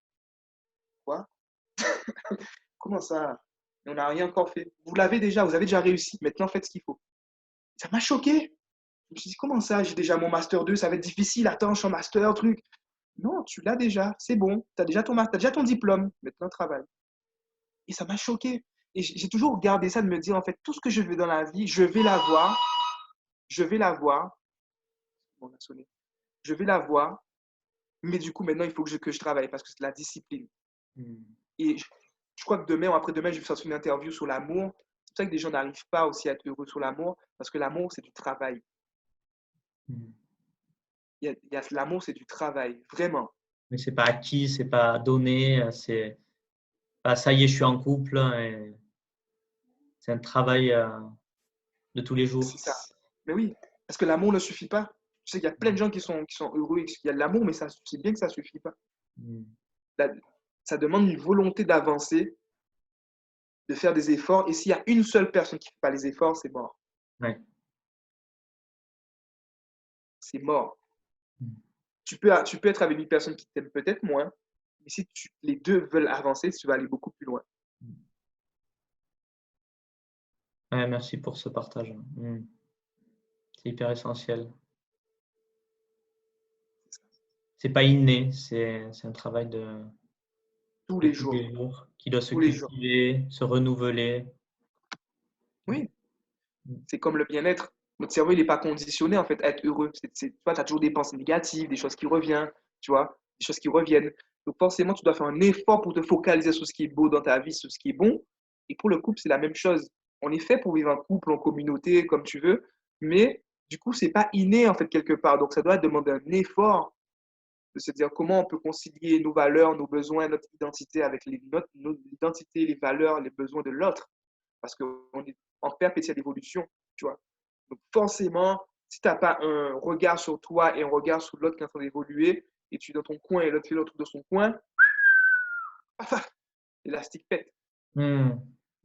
Quoi? Comment ça? On n'a rien encore fait. Vous l'avez déjà, vous avez déjà réussi. Maintenant, faites ce qu'il faut. Ça m'a choqué. Je me suis dit, comment ça? J'ai déjà mon Master 2, ça va être difficile. Attends, je suis en Master, truc. Non, tu l'as déjà. C'est bon. Tu as déjà t'as déjà ton diplôme. Maintenant, travaille. Et ça m'a choqué. Et j'ai toujours gardé ça de me dire, en fait, tout ce que je veux dans la vie, je vais l'avoir. Je vais l'avoir. Bon, on a sonné. Je vais l'avoir. Mais du coup, maintenant, il faut que je travaille parce que c'est de la discipline. Hmm. Et je crois que demain ou après-demain, je vais faire une interview sur l'amour. C'est pour ça que des gens n'arrivent pas aussi à être heureux sur l'amour, parce que l'amour, c'est du travail. Hmm. L'amour, c'est du travail, vraiment. Mais c'est pas acquis, c'est pas donné, c'est bah, ça y est, je suis en couple et c'est un travail de tous les C'est jours. ça. Mais oui, parce que l'amour ne suffit pas. Tu sais qu'il y a plein de gens qui sont heureux, il y a de l'amour, mais ça, c'est bien que ça ne suffit pas. Mm. La- Ça demande une volonté d'avancer, de faire des efforts. Et s'il y a une seule personne qui ne fait pas les efforts, c'est mort. Ouais. C'est mort. Mm. Tu peux être avec une personne qui t'aime peut-être moins, mais si les deux veulent avancer, tu vas aller beaucoup plus loin. Ouais, merci pour ce partage. Mm. C'est hyper essentiel. C'est pas inné, c'est un travail Tous de les tous jours. les jours qui doit se Tous les jours. cultiver, se renouveler. Oui, c'est comme le bien-être. Notre cerveau, il n'est pas conditionné en fait à être heureux. Tu vois, tu as toujours des pensées négatives, des choses qui reviennent, tu vois, des choses qui reviennent. Donc forcément, tu dois faire un effort pour te focaliser sur ce qui est beau dans ta vie, sur ce qui est bon. Et pour le couple, c'est la même chose. On est fait pour vivre en couple, en communauté, comme tu veux, mais du coup, c'est pas inné en fait quelque part. Donc ça doit demander un effort de se dire comment on peut concilier nos valeurs, nos besoins, notre identité avec notre identité, les valeurs, les besoins de l'autre. Parce qu'on est en perpétuelle évolution, tu vois. Donc forcément, si tu n'as pas un regard sur toi et un regard sur l'autre qui est en train d'évoluer, et tu es dans ton coin et l'autre fait l'autre de son coin, l'élastique pète. Mm.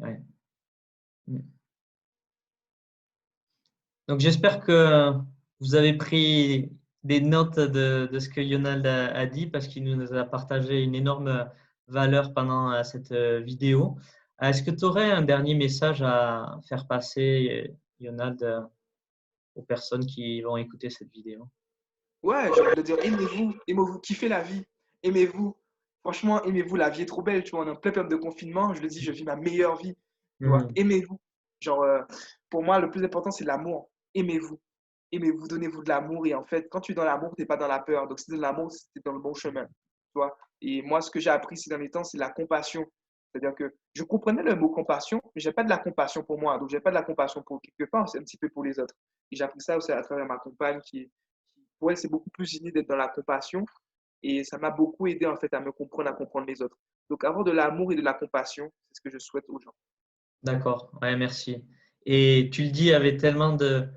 Ouais. Mm. Donc, j'espère que vous avez pris des notes de ce que Yonald a dit parce qu'il nous a partagé une énorme valeur pendant cette vidéo. Est-ce que tu aurais un dernier message à faire passer, Yonald, aux personnes qui vont écouter cette vidéo? Ouais, j'ai envie de dire, aimez-vous, aimez-vous, kiffez la vie, aimez-vous. Franchement, aimez-vous, la vie est trop belle, tu vois, on est en pleine période de confinement, je le dis, je vis ma meilleure vie, tu vois, Mm. aimez-vous. Genre, pour moi, le plus important, c'est l'amour, aimez-vous, aimez-vous, donnez-vous de l'amour, et en fait, quand tu es dans l'amour, tu n'es pas dans la peur, donc si tu es dans l'amour, tu es dans le bon chemin, tu vois. Et moi, ce que j'ai appris ces derniers temps, c'est la compassion. C'est-à-dire que je comprenais le mot compassion, mais je n'avais pas de la compassion pour moi, donc je n'avais pas de la compassion pour quelque part, c'est un petit peu pour les autres. Et j'ai appris ça aussi à travers ma compagne pour elle, c'est beaucoup plus inné d'être dans la compassion. Et ça m'a beaucoup aidé en fait à comprendre les autres. Donc avoir de l'amour et de la compassion, c'est ce que je souhaite aux gens. D'accord, ouais, merci. Et tu le dis avec tellement de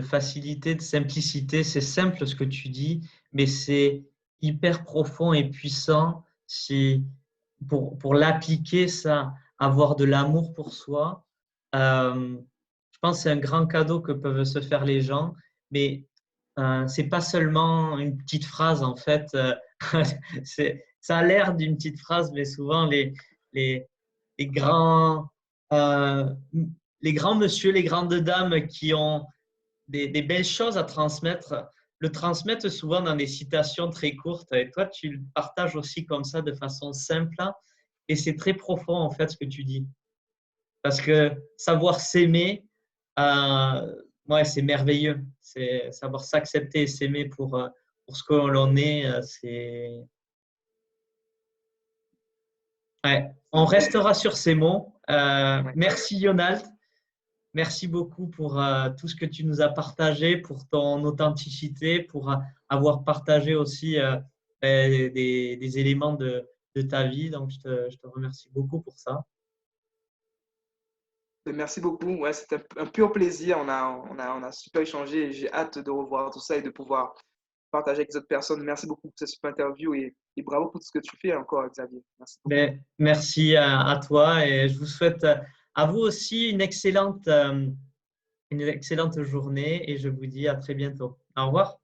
facilité, de simplicité. C'est simple ce que tu dis, mais c'est hyper profond et puissant si, pour l'appliquer, ça, avoir de l'amour pour soi. Je pense que c'est un grand cadeau que peuvent se faire les gens, mais c'est pas seulement une petite phrase en fait. Ça a l'air d'une petite phrase, mais souvent les, les grands euh, les grands monsieur, les grandes dames qui ont des belles choses à transmettre, le transmettent souvent dans des citations très courtes. Et toi, tu le partages aussi comme ça de façon simple. Et c'est très profond, en fait, ce que tu dis. Parce que savoir s'aimer, ouais, c'est merveilleux. C'est savoir s'accepter et s'aimer pour ce que l'on est. Ouais. On restera sur ces mots. Ouais. Merci, Yonald. Merci beaucoup pour tout ce que tu nous as partagé, pour ton authenticité, pour avoir partagé aussi des éléments de ta vie. Donc, je te remercie beaucoup pour ça. Merci beaucoup. Ouais, c'était un pur plaisir. On a super échangé et j'ai hâte de revoir tout ça et de pouvoir partager avec les autres personnes. Merci beaucoup pour cette super interview et bravo pour tout ce que tu fais encore, Xavier. Merci beaucoup. Mais merci à toi et je vous souhaite à vous aussi une excellente journée et je vous dis à très bientôt. Au revoir.